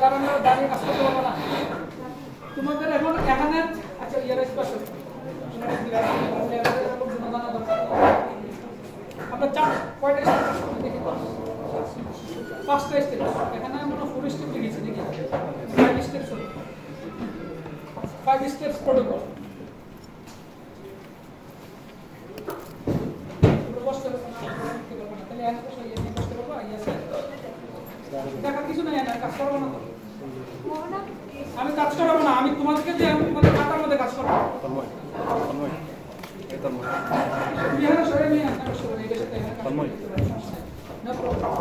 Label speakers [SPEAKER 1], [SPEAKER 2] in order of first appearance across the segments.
[SPEAKER 1] দাঁড়িয়ে কাজ করতে পারবো না তোমাদের এখন এখানে আচ্ছা ইয়ার স্পষ্ট আমরা কয়টা দেখি পাঁচটা স্টেপ এখানে আমরা 4 স্টেপ লিখেছি দেখি 5 স্টেপস 5 স্টেপস প্রোটোকল দেখা কিছু নাই না কাজ করবো না আমি কাজ করবো না আমি তোমাদেরকে দিয়ে আমি তোমাদের খাতার মধ্যে কাজ করবো বিহারে সরে নিয়ে আসতে সরে এই সাথে না প্রবলেম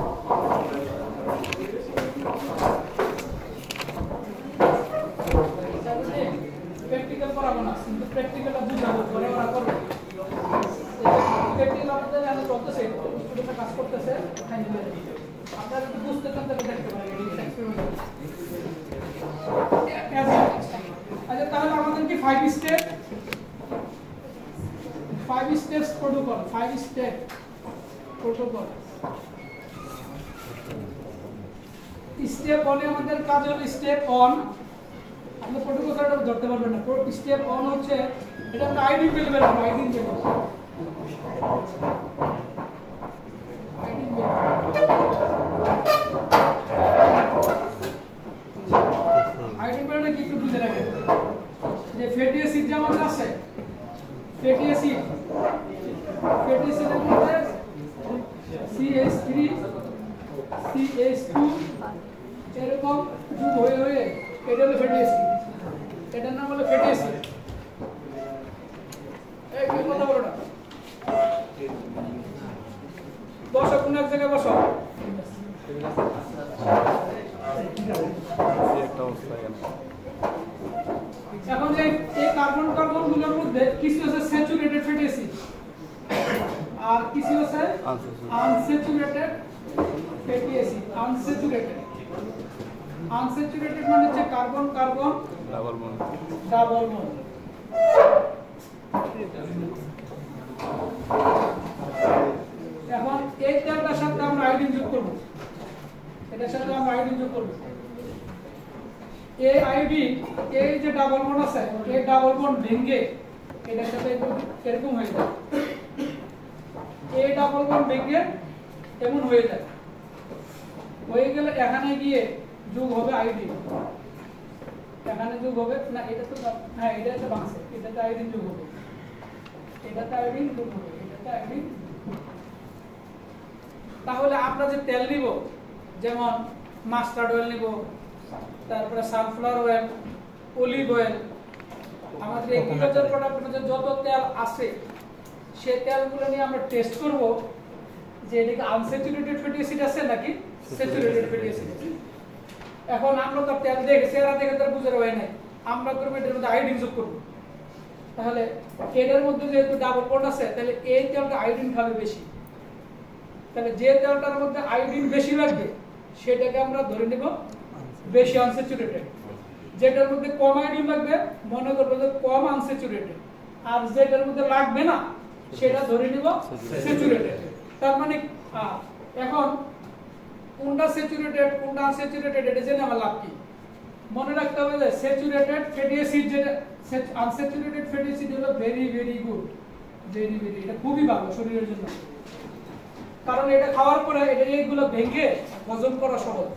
[SPEAKER 1] প্র্যাকটিক্যাল করাবো না কিন্তু প্র্যাকটিক্যালটা বুঝাবো পরে ওরা করবে প্র্যাকটিক্যাল আমাদের আমি চলতেছে স্টুডেন্টরা কাজ করতেছে আপনারা যদি বুঝতে চান তাহলে দেখতে পারেন আচ্ছা তাহলে আমাদের কি 5 steps protocol 5 step protocol step 1 এ আমাদের কাজ হলো স্টেপ 1 আপনি প্রোটোকলটা ধরতে পারবেন না স্টেপ 1 হচ্ছে এটা আমরা আইডি পেলে বের করব আইডি পেলে আইডি পেলে কি একটু বুঝে রাখেন যে ফ্যাটি অ্যাসিড যেমন আছে ফ্যাটি অ্যাসিডের মধ্যে CH3 CH2 এরকম যোগ হয়ে হয়ে এটা হলো ফ্যাটি অ্যাসিড এটার নাম হলো ফ্যাটি অ্যাসিড এই কি কথা বলো না বসো কোন এক জায়গায় বসো এখন এই কার্বন গুলোর মধ্যে কিছু আছে স্যাচুরেটেড ফ্যাটি অ্যাসিড আর কিছু আছে আনস্যাচুরেটেড ফ্যাটি অ্যাসিড আনস্যাচুরেটেড মানে হচ্ছে কার্বন ডাবল বন্ড এখন এই তেলটার সাথে আমরা আয়োডিন যোগ করব এটার সাথে আমরা আয়োডিন যোগ করব এই আয়োডিন এই যে ডাবল বন্ড আছে এই ডাবল বন্ড ভেঙে এটার সাথে এরকম হয়ে যায় এই ডাবল বন্ড ভেঙে এমন হয়ে যায় হয়ে গেলে এখানে গিয়ে যোগ হবে আয়োডিন এখানে যোগ হবে না এটা তো হ্যাঁ এটা একটা বাক্স এটাতে আয়োডিন যোগ হবে এটাতে আয়োডিন যোগ হবে এটাতে আয়োডিন তাহলে আমরা যে তেল নিব যেমন মাস্টার্ড অয়েল নিব তারপরে সানফ্লাওয়ার অয়েল অলিভ অয়েল আমাদের এগ্রিকালচার প্রোডাক্টের মধ্যে যত তেল আছে সেই তেলগুলো নিয়ে আমরা টেস্ট করব যে এটাকে আনস্যাচুরেটেড ফ্যাটি অ্যাসিড আছে নাকি স্যাচুরেটেড ফ্যাটি অ্যাসিড আছে এখন আমরা তো তেল দেখে চেহারা দেখে তার বুঝার হয় না আমরা করব এটার মধ্যে আয়োডিন যোগ করব তাহলে এটার মধ্যে যেহেতু ডাবল বন্ড আছে তাহলে এই তেলটা আয়োডিন খাবে বেশি তাহলে যে তেলটার মধ্যে আয়োডিন বেশি লাগবে সেটাকে আমরা ধরে নেব বেশি আনস্যাচুরেটেড যেটার মধ্যে কম আয়োডিন লাগবে মনে করব যে কম আনস্যাচুরেটেড আর যেটার মধ্যে লাগবে না সেটা ধরে নেব স্যাচুরেটেড তার মানে এখন কোনটা স্যাচুরেটেড কোনটা আনস্যাচুরেটেড এটা জেনে আমার লাভ কি মনে রাখতে হবে যে স্যাচুরেটেড ফ্যাটি অ্যাসিড যেটা আনস্যাচুরেটেড ফ্যাটি অ্যাসিড হলো ভেরি ভেরি গুড এটা খুবই ভালো শরীরের জন্য কারণ এটা খাওয়ার পরে এটা এইগুলো ভেঙে হজম করা সহজ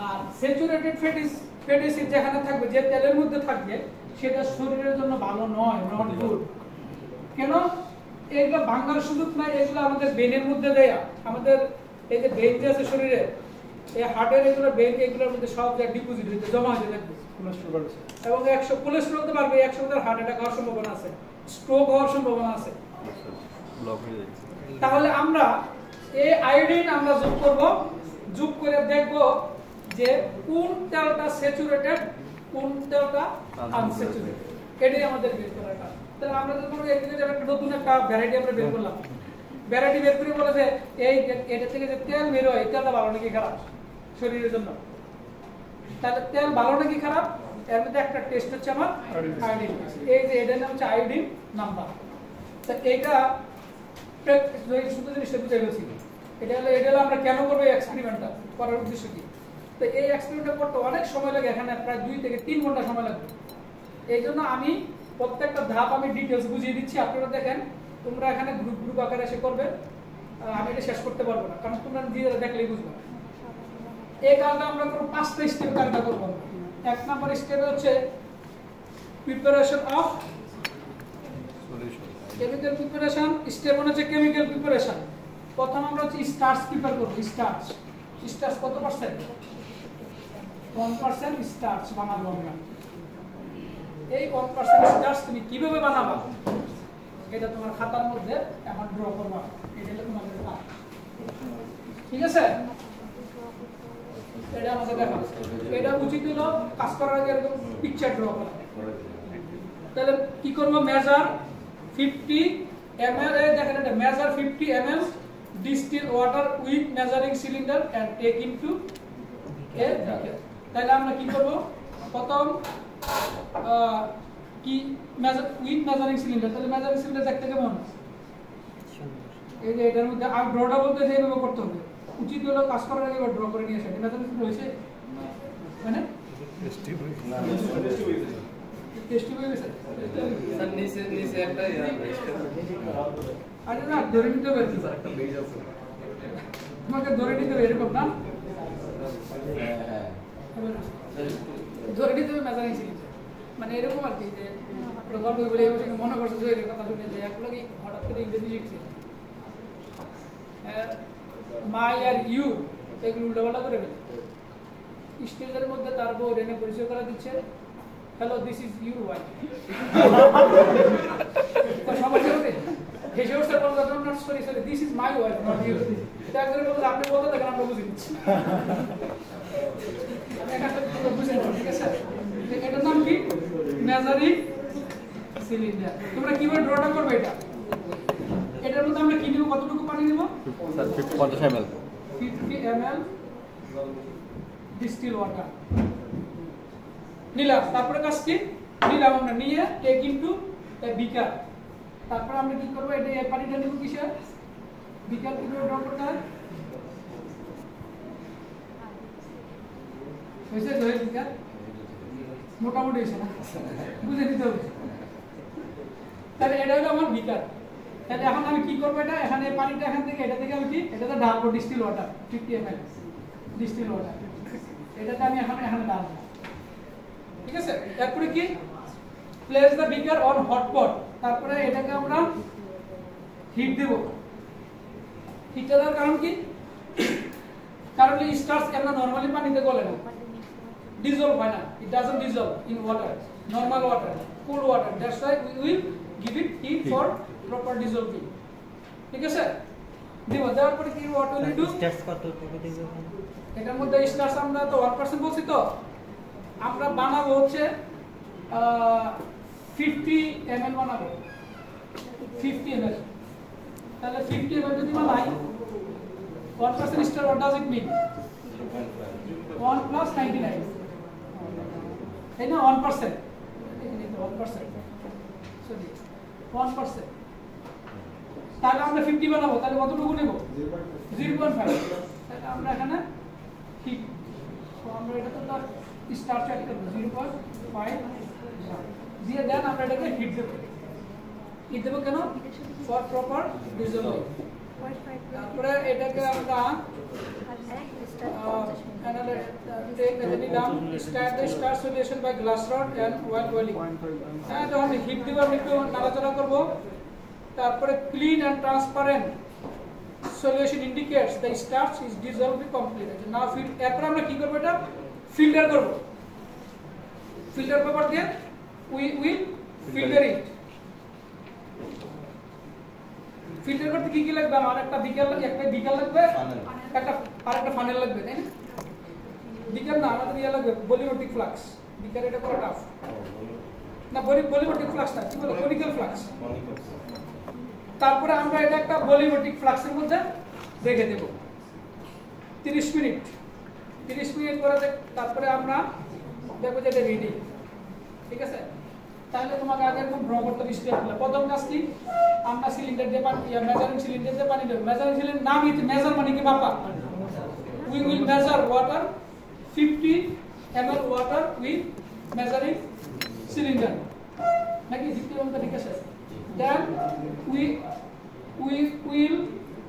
[SPEAKER 1] আর স্যাচুরেটেড ফ্যাটি অ্যাসিড যেখানে থাকবে যে তেলের মধ্যে থাকবে সেটা শরীরের জন্য ভালো নয় নট গুড কেন এইগুলো ভাঙার সুযোগ নাই এগুলো আমাদের ব্রেনের মধ্যে দেয় আমাদের এই যে ব্রেন যে আছে শরীরে এই হার্টের এগুলো ব্রেন এগুলোর মধ্যে সব জায়গায় ডিপোজিট হতে জমা হতে থাকবে এবং 100 কোলেস্টেরল তো বাড়বে 100 হার্ট অ্যাটাক হওয়ার সম্ভাবনা আছে স্ট্রোক হওয়ার সম্ভাবনা আছে ব্লক হয়ে যাচ্ছে তাহলে আমরা এই আয়োডিন আমরা যোগ করে দেখব যে কোন তেলটা স্যাচুরেটেড কোন তেলটা আনস্যাচুরেটেড এটাই আমাদের বের করার কাজ তাহলে আমরা যখন এদিকে একটা নতুন একটা ভ্যারাইটি আমরা বের করলাম ভ্যারাইটি বের করে বলে যে এই এটা থেকে যে তেল বের হয় এই তেলটা ভালো নাকি খারাপ শরীরের জন্য তাহলে তেল ভালো নাকি খারাপ এর মধ্যে একটা টেস্ট হচ্ছে আমার আয়োডিন এই যে এটার নাম হচ্ছে আয়োডিন নাম্বার তা এইটা শুধু জিনিসটা বুঝে গেছি এটা হলো আমরা কেন করবো এক্সপেরিমেন্টটা করার উদ্দেশ্য কি তো এই এক্সপেরিমেন্টটা করতে অনেক সময় লাগে, এখানে প্রায় 2 থেকে 3 ঘন্টা সময় লাগবে। এই জন্য আমি প্রত্যেকটা ধাপ আমি ডিটেলস বুঝিয়ে দিচ্ছি, আপনারা দেখেন, তোমরা এখানে গ্রুপ গ্রুপ আকারে এসে করবে, আমি এটা শেষ করতে পারবো না, কারণ তোমরা নিজেরা দেখলেই বুঝবে। এই কাজটা আমরা কোনো 5টা স্টেপ কাজটা করবো। 1 নম্বর স্টেপ হচ্ছে preparation of chemical preparation. Step 1 হচ্ছে কেমিক্যাল প্রিপারেশন। প্রথম আমরা হচ্ছে স্টার্চ প্রিপেয়ার করব। স্টার্চ কত পার্সেন্ট? 1% স্টার্চ বানাবো আমরা। এই 1% স্টার্চ তুমি কিভাবে বানাবা এটা তোমার খাতার মধ্যে এখন ড্র করবা। এটা হলো তোমাদের কাজ, ঠিক আছে? এটা আমাদের দেখা, এটা উচিত হলো কাজ করার আগে এরকম পিকচার ড্র করা। তাহলে কি করব? মেজার 50 ml, দেখেন এটা measure 50 ml distilled water with measuring cylinder and take into a bucket। তাহলে আমরা কি করব? প্রথম কি মেজার উইথ মেজারিং সিলিন্ডার। তাহলে মেজারিং সিলিন্ডার দেখতে কেমন? এই যে এটার মধ্যে আর ড্রটা বলতে এইভাবে করতে হবে। উচিত হলো কাজ করার আগে ড্র করে নিয়ে আসে। মেজারিং সিলিন্ডার হয়েছে মানে টেস্টি হয়ে গেছে স্যার। নিচে একটা আরে না, ধরে নিতে হবে স্যার, একটা পেজ আছে তোমাকে ধরে নিতে হবে, এরকম না? ধরে নিতে হবে মেজারিং সিলিন্ডার মানে এরকম আর কি, যে গল্প বলে মনে করছে যে কথা শুনে যে একগুলো কি হঠাৎ করে ইংরেজি শিখছে মাই আর ইউ, এগুলো উল্টাপাল্টা করে ফেলে। স্টেজের মধ্যে তার বউ রেনে পরিচয় করা দিচ্ছে, hello this is your wife. সমস্যা হবে হেসে উঠছে, বলতে not sorry sorry this is my wife not you. এটা একজনে বলতে আপনি বলতে দেখেন আমরা বুঝে দিচ্ছি, বুঝে নেব, ঠিক আছে? এটার নাম কি? Measuring cylinder. তোমরা কিভাবে ড্রটা করবে এটা? এটার মধ্যে আমরা কি নিব? কতটুকু পানি নিব? Sir 50 ml 50 ml distil water নিলাম। তারপরে কাজ কি? নিলাম আমরা, নিয়ে টেক ইনটু এ বিকার। তারপরে আমরা কি করব? এটা এই পানিটা নিব কিসে? বিকার কিভাবে ড্র করতে হয়? হয়েছে তো বিকার মোটামুটি হয়েছে না? বুঝে নিতে হবে। তাহলে এটা হলো আমার বিকার। তাহলে এখন আমি কি করবো? এটা এখানে পানিটা এখান থেকে এটা থেকে আমি কি এটাতে ঢালবো distil water 50 ml distil water. এটাতে আমি এখানে ঢালবো, ঠিক আছে? তারপরে কি? Place the beaker on hot pot. তারপরে এটাকে আমরা হিট দেব। হিট দেওয়ার কারণ কি? কারণ এই স্টার্চ এমন নরমালি পানিতে গলে না, dissolve হয় না, it doesn't dissolve in water, normal water, cool water, that's why we will give it heat for proper dissolving, ঠিক আছে? দিব। দেওয়ার পরে কি what will you do? Starch কতটুকু দিব? এটার মধ্যে স্টার্চ আমরা তো 1% বলছি, তো আমরা বানাবো হচ্ছে 50 ml বানাবো, 50 ml। তাহলে 50 ml যদি বানাই 1% star, what does it mean? 1 plus 99, তাই না? 1%, 1%, সরি 1%। তাহলে আমরা 50 বানাবো, তাহলে কতটুকু নেব? 0.5। তাহলে আমরা এখানে ঠিক আমরা এটা তো স্টার্চ অ্যাড করব 0.5 দিয়ে দেন আমরা এটাকে হিট দেব। হিট দেব কেন? For proper dissolving. তারপরে এটাকে আমরা start solution by glass rod and while boiling। যখন হিট দিব আমরা একটু নাড়াচাড়া করব। তারপরে clean and transparent solution indicates the starch is dissolved completely। now এরপর আমরা কি করব? এটা ফিল্টার করব। ফিল্টার পেপার দিয়ে we will filter it। Filter করতে কি কি লাগবে? আমার একটা বিকার লাগবে, একটা ফানেল লাগবে, তাই না? বিকার না, আমাদের ইয়া লাগবে বলিমেট্রিক ফ্লাক্স। বিকার এটা করা টাফ না, বলিমেট্রিক ফ্লাক্স না, কি বলে? Conical flask. তারপরে আমরা এটা একটা বলিমেট্রিক ফ্লাক্সের মধ্যে রেখে দেব 30 মিনিট। 30 মিনিট পরে তারপরে আমরা দেখব যে এটা রেডি, ঠিক আছে? তাহলে তোমাকে আগে এরকম ড্র করতে হবে স্টেপগুলো। প্রথম কাজ কি? আমরা সিলিন্ডার দিয়ে পানি, মেজারিং সিলিন্ডার দিয়ে পানি দেব। মেজারিং সিলিন্ডার নাম কি? মেজার মানে কি? মাপা। We will measure water 50 ml water with measuring cylinder. Naki 50 ml ঠিক আছে? Then we will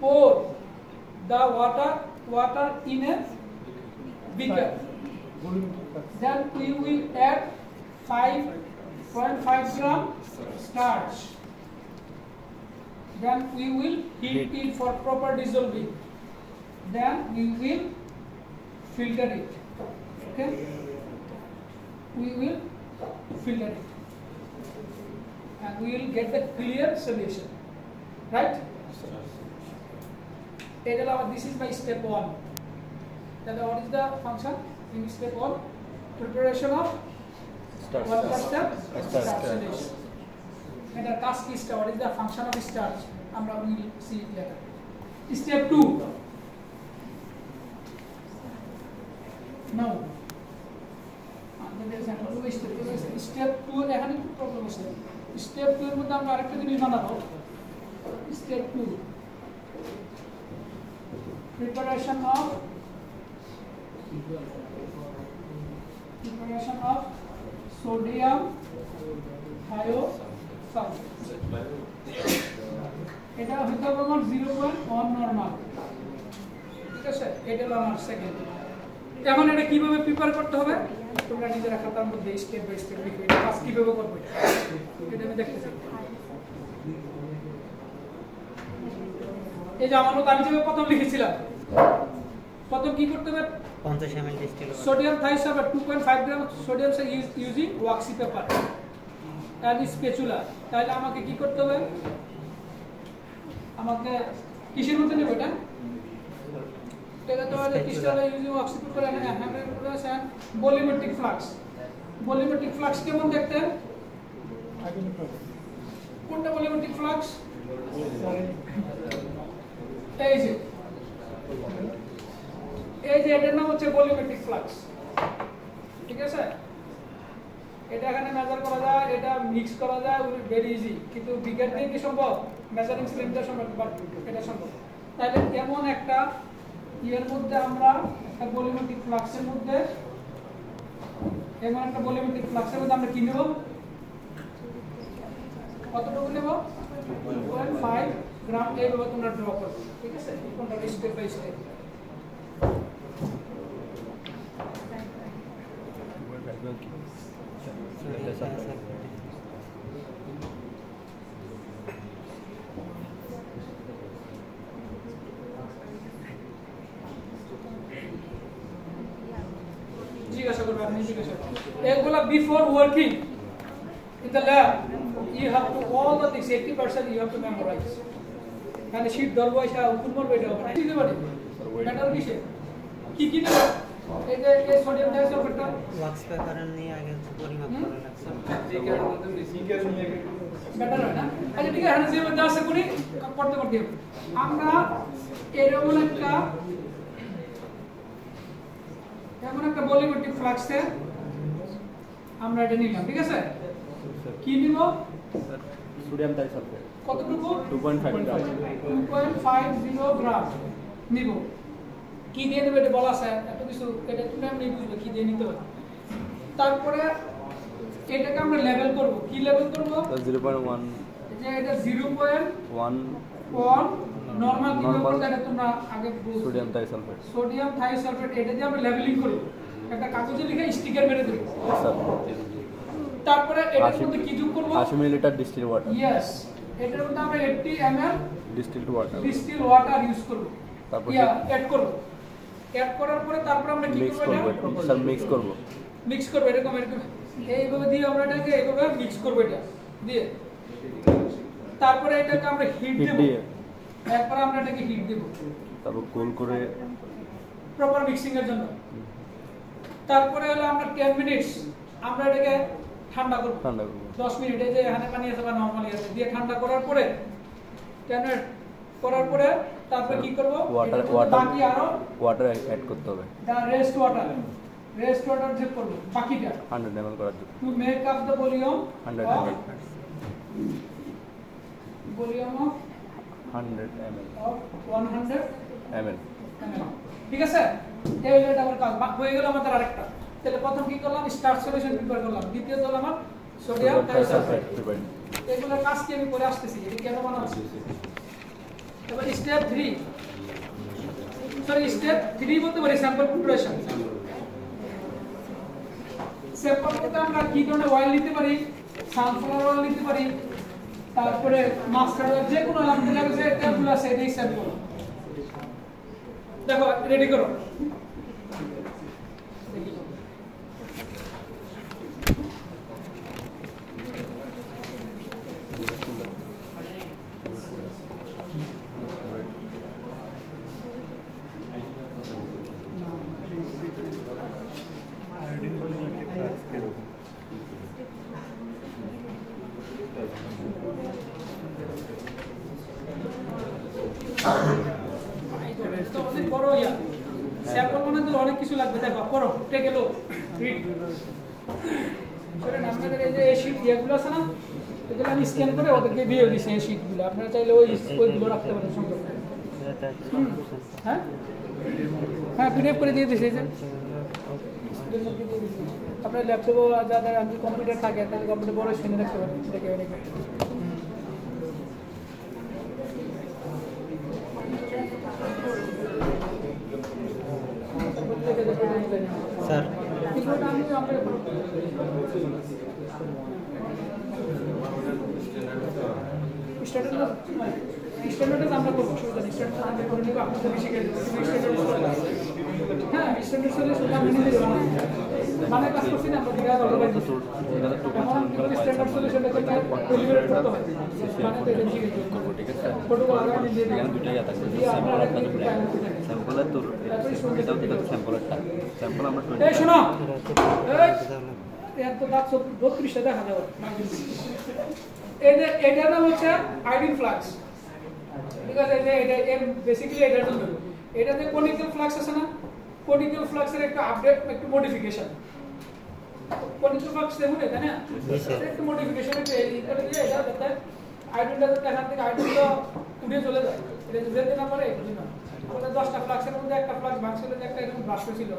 [SPEAKER 1] pour the water in a beaker. Then we will add 5.5 gram starch. Then we will heat it for proper dissolving. Then we will filter it. Okay? We will filter it. And we will get the clear solution. Right? This is my step 1. Then what is the function in step 1? Preparation of what step? Starch solution. And the task is what is the function of starch? We will see it later. Step 2. Now, step 2 এখানে কি problem আছে? Step 2 এর মধ্যে আমরা আরেকটা জিনিস বানাবো। Step 2. Preparation of sodium thiosulfate. এটা হতে হবে আমার 0.1 নরমাল। ঠিক আছে? এটা হলো আমার সেকেন্ড। এখন এটা কিভাবে প্রিপেয়ার করতে হবে? তোমরা নিজেরা খাতার মধ্যে স্টেপ বাই স্টেপ লিখবে। এটা কাজ কিভাবে করবে? এটা আমি দেখতেছি। এই যে আমার মত আমি যেভাবে প্রথম লিখেছিলাম। প্রথম কি করতে হবে?
[SPEAKER 2] 50 ml distil
[SPEAKER 1] sodium thiosulfate 2.5 gram sodium using waxy paper and spatula. তাহলে আমাকে কি করতে হবে? আমাকে কিসের মধ্যে নেব এটা? এটা তো আছে crystal using waxy paper and hammered glass and volumetric flux. Volumetric flux কেমন দেখতে? কোনটা volumetric flux? এই যে এটার নাম হচ্ছে ভলিউমেট্রিক ফ্লাক্স। ঠিক আছে? এটা এখানে মেজার করা যায়, এটা মিক্স করা যায়, ভেরি ইজি। কিন্তু বিগার দিয়ে কি সম্ভব? মেজারিং সিলিন্ডার সম্ভব, বাট এটা সম্ভব। তাহলে এমন একটা এর মধ্যে আমরা একটা ভলিউমেট্রিক ফ্লাক্সের মধ্যে আমরা কি নেব? কতটুকু নেব? 2.5 গ্রাম এইভাবে তোমরা ড্র করবে। ঠিক আছে? কোনটা স্টেপ বাই স্টেপ। জিজ্ঞাসা করবে, আপনি জিজ্ঞাসা করবেন। এগুলা before working in the lab you have to all the things 80% you have to memorize. মানে শীট ধরবো এসা উপর বেটা হবে না দিতে পারে মেটাল কিসে কি কি দেব? এই যে এই সোডিয়াম ডাইসালফেটটা
[SPEAKER 2] ওয়াক্স পেপার নিয়ে আগে পরিমাপ করা লাগছে।
[SPEAKER 1] বেটার হয় না? আচ্ছা ঠিক আছে, এখানে যে মধ্যে আছে করি করতে করতে আমরা এরকম একটা ভলিউমেট্রিক ফ্লাক্সে আমরা এটা নিলাম। ঠিক আছে? কি নিব?
[SPEAKER 3] সোডিয়াম ডাইসালফেট
[SPEAKER 1] কতটুকু?
[SPEAKER 3] 2.50
[SPEAKER 1] গ্রাম নিব। কি দিয়ে নেবে এটা বলা আছে, এত কিছু এটা তুমি আমি বুঝবে কি দিয়ে নিতে হবে। তারপরে এটাকে আমরা লেভেল করব। কি লেভেল করব?
[SPEAKER 3] 0.1
[SPEAKER 1] যে এটা 0.1 নরমাল কি করতে এটা তোমরা আগে বুঝো।
[SPEAKER 3] সোডিয়াম ডাইসালফেট
[SPEAKER 1] এটা দিয়ে আমরা লেভেলিং করব। একটা কাগজে লিখে স্টিকার মেরে দেব।
[SPEAKER 3] স্যার
[SPEAKER 1] তারপরে এটার মধ্যে কি যোগ করব?
[SPEAKER 3] 80 মিলিলিটার ডিস্টিল ওয়াটার।
[SPEAKER 1] यस, এটার মধ্যে আমরা 80 ml
[SPEAKER 3] ডিস্টিলড ওয়াটার
[SPEAKER 1] ইউজ করব।
[SPEAKER 3] তারপর
[SPEAKER 1] অ্যাড করব। অ্যাড করার পরে তারপর আমরা কি করব?
[SPEAKER 3] এটা স্যার মিক্স করব
[SPEAKER 1] এরকম এইভাবে দিয়ে আমরা এটাকে এইভাবে মিক্স করব এটা দিয়ে। তারপরে এটাকে আমরা হিট দেব। একবার আমরা এটাকে হিট দেব।
[SPEAKER 3] তারপর গোল করে
[SPEAKER 1] প্রপার মিক্সিং এর জন্য। তারপরে হলো আমরা 10 মিনিটস আমরা এটাকে ঠান্ডা করব। 10 মিনিট এই যে এখানে পানি আছে বা নরমালি আছে দিয়ে ঠান্ডা করার পরে 10 মিনিট করার পরে তারপর কি করব? বাকি আরো
[SPEAKER 3] ওয়াটার অ্যাড করতে হবে।
[SPEAKER 1] রেস্ট ওয়াটার যোগ করব বাকিটা
[SPEAKER 3] 100 ml করার জন্য।
[SPEAKER 1] To make up the volume
[SPEAKER 3] 100 ml
[SPEAKER 1] of 100 ml ঠিক আছে? এই হলো এটা আমার কাজ হয়ে গেল আমাদের আরেকটা। তাহলে প্রথম কি করলাম, স্টার্চ সলিউশন প্রিপেয়ার করলাম, দ্বিতীয় হলো আমার সোডিয়াম থায়োসালফেট। এগুলোর কাজ কি আমি করে আসতেছি, এটা কেন বানাচ্ছি। এবার স্টেপ 3, সরি স্টেপ 3 বলতে পারি স্যাম্পল প্রিপারেশন। স্যাম্পল করতে আমরা কি ধরনের অয়েল নিতে পারি, সানফ্লাওয়ার অয়েল নিতে পারি, তারপরে মাস্টার্ড অয়েল, যে কোনো আমাদের কাছে তেলগুলো আছে এটাই স্যাম্পল। দেখো রেডি করো। স্যাম্পল বানাতে অনেক কিছু লাগবে, দেখো করো টেকে লো রিড। আপনাদের এই যে শীট যেগুলো আছে না, এগুলো আমি স্ক্যান করে ওদেরকে দিয়ে দিচ্ছি। এই শীটগুলো আপনারা চাইলে ওইগুলো রাখতে পারেন সঙ্গে। হ্যাঁ হ্যাঁ পিডিএফ করে দিয়ে দিচ্ছি। যে আপনার ল্যাপটপে যাদের কম্পিউটার থাকে তাহলে কম্পিউটার বড় স্ক্রিনে রাখতে পারেন, দেখে অনেকে।
[SPEAKER 2] স্যার
[SPEAKER 1] স্ট্যান্ডার্ড আমরা করবো, স্ট্যান্ডার্ড আমরা করে নেব, আপনাদের বেশি করে হ্যাঁ স্ট্যান্ডার্ড সলিউশন আমরা নিজে মানে কাজ করছি না আমরা দিঘা ভালোভাবে স্ট্যান্ডার্ড সলিউশনটা করতে ডেলিভারি করতে হয়, মানে তো এজেন্সি করব। ঠিক আছে, প্রোটোকল আগে দিয়ে দিই, দুটোই আছে স্যাম্পল আর স্যাম্পলের তো এটাও দিতে স্যাম্পলেরটা স্যাম্পল আমরা 20 এই শোনো এত দাঁত 32টা দেখা যাবে। এটার নাম হচ্ছে আয়োডিন ফ্লাক্স। ঠিক আছে, এটা বেসিক্যালি এটার জন্য। এটাতে কনিক্যাল ফ্লাক্স আছে না, কনিক্যাল ফ্লাক্সের একটা আপডেট, একটু মডিফিকেশন। কনিক্যাল ফ্লাক্স দেখুন এটা না, একটু মডিফিকেশন এটা দিয়ে এটা যাতে আয়োডিনটা যাতে এখান থেকে আয়োডিনটা উঠে চলে যায়, এটা যেতে না পারে এই জন্য। ওটা 10টা ফ্লাক্সের মধ্যে একটা ফ্লাক্স ভাঙছিল, যে একটা এরকম ব্রাশ হয়েছিল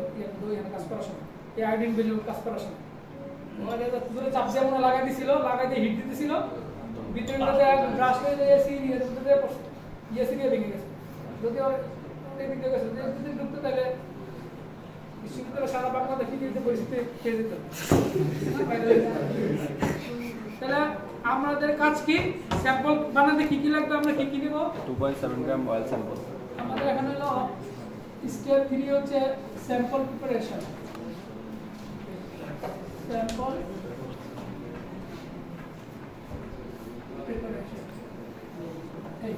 [SPEAKER 1] এখানে কাজ করার সময়, এই আয়োডিন বেজে কাজ করার সময় দূরে চাপ দিয়ে মনে লাগাই দিছিল, লাগাই দিয়ে হিট দিতেছিল, ভিতরটাতে ব্রাশ হয়ে যায় এসি নিয়ে এসি দিয়ে ভেঙে গেছে। যদি ভেঙে গেছে যদি ঢুকতো তাহলে বিশ্ববিদ্যালয় সারা বাংলা দেখি দিতে পরিস্থিতি খেয়ে যেত। তাহলে আমাদের কাজ কি, স্যাম্পল বানাতে কি কি লাগবে, আমরা কি কি নিব।
[SPEAKER 3] 2.7 গ্রাম অয়েল স্যাম্পল।
[SPEAKER 1] আমাদের এখানে হলো স্টেপ 3 হচ্ছে স্যাম্পল প্রিপারেশন। স্যাম্পল প্রিপারেশন, এই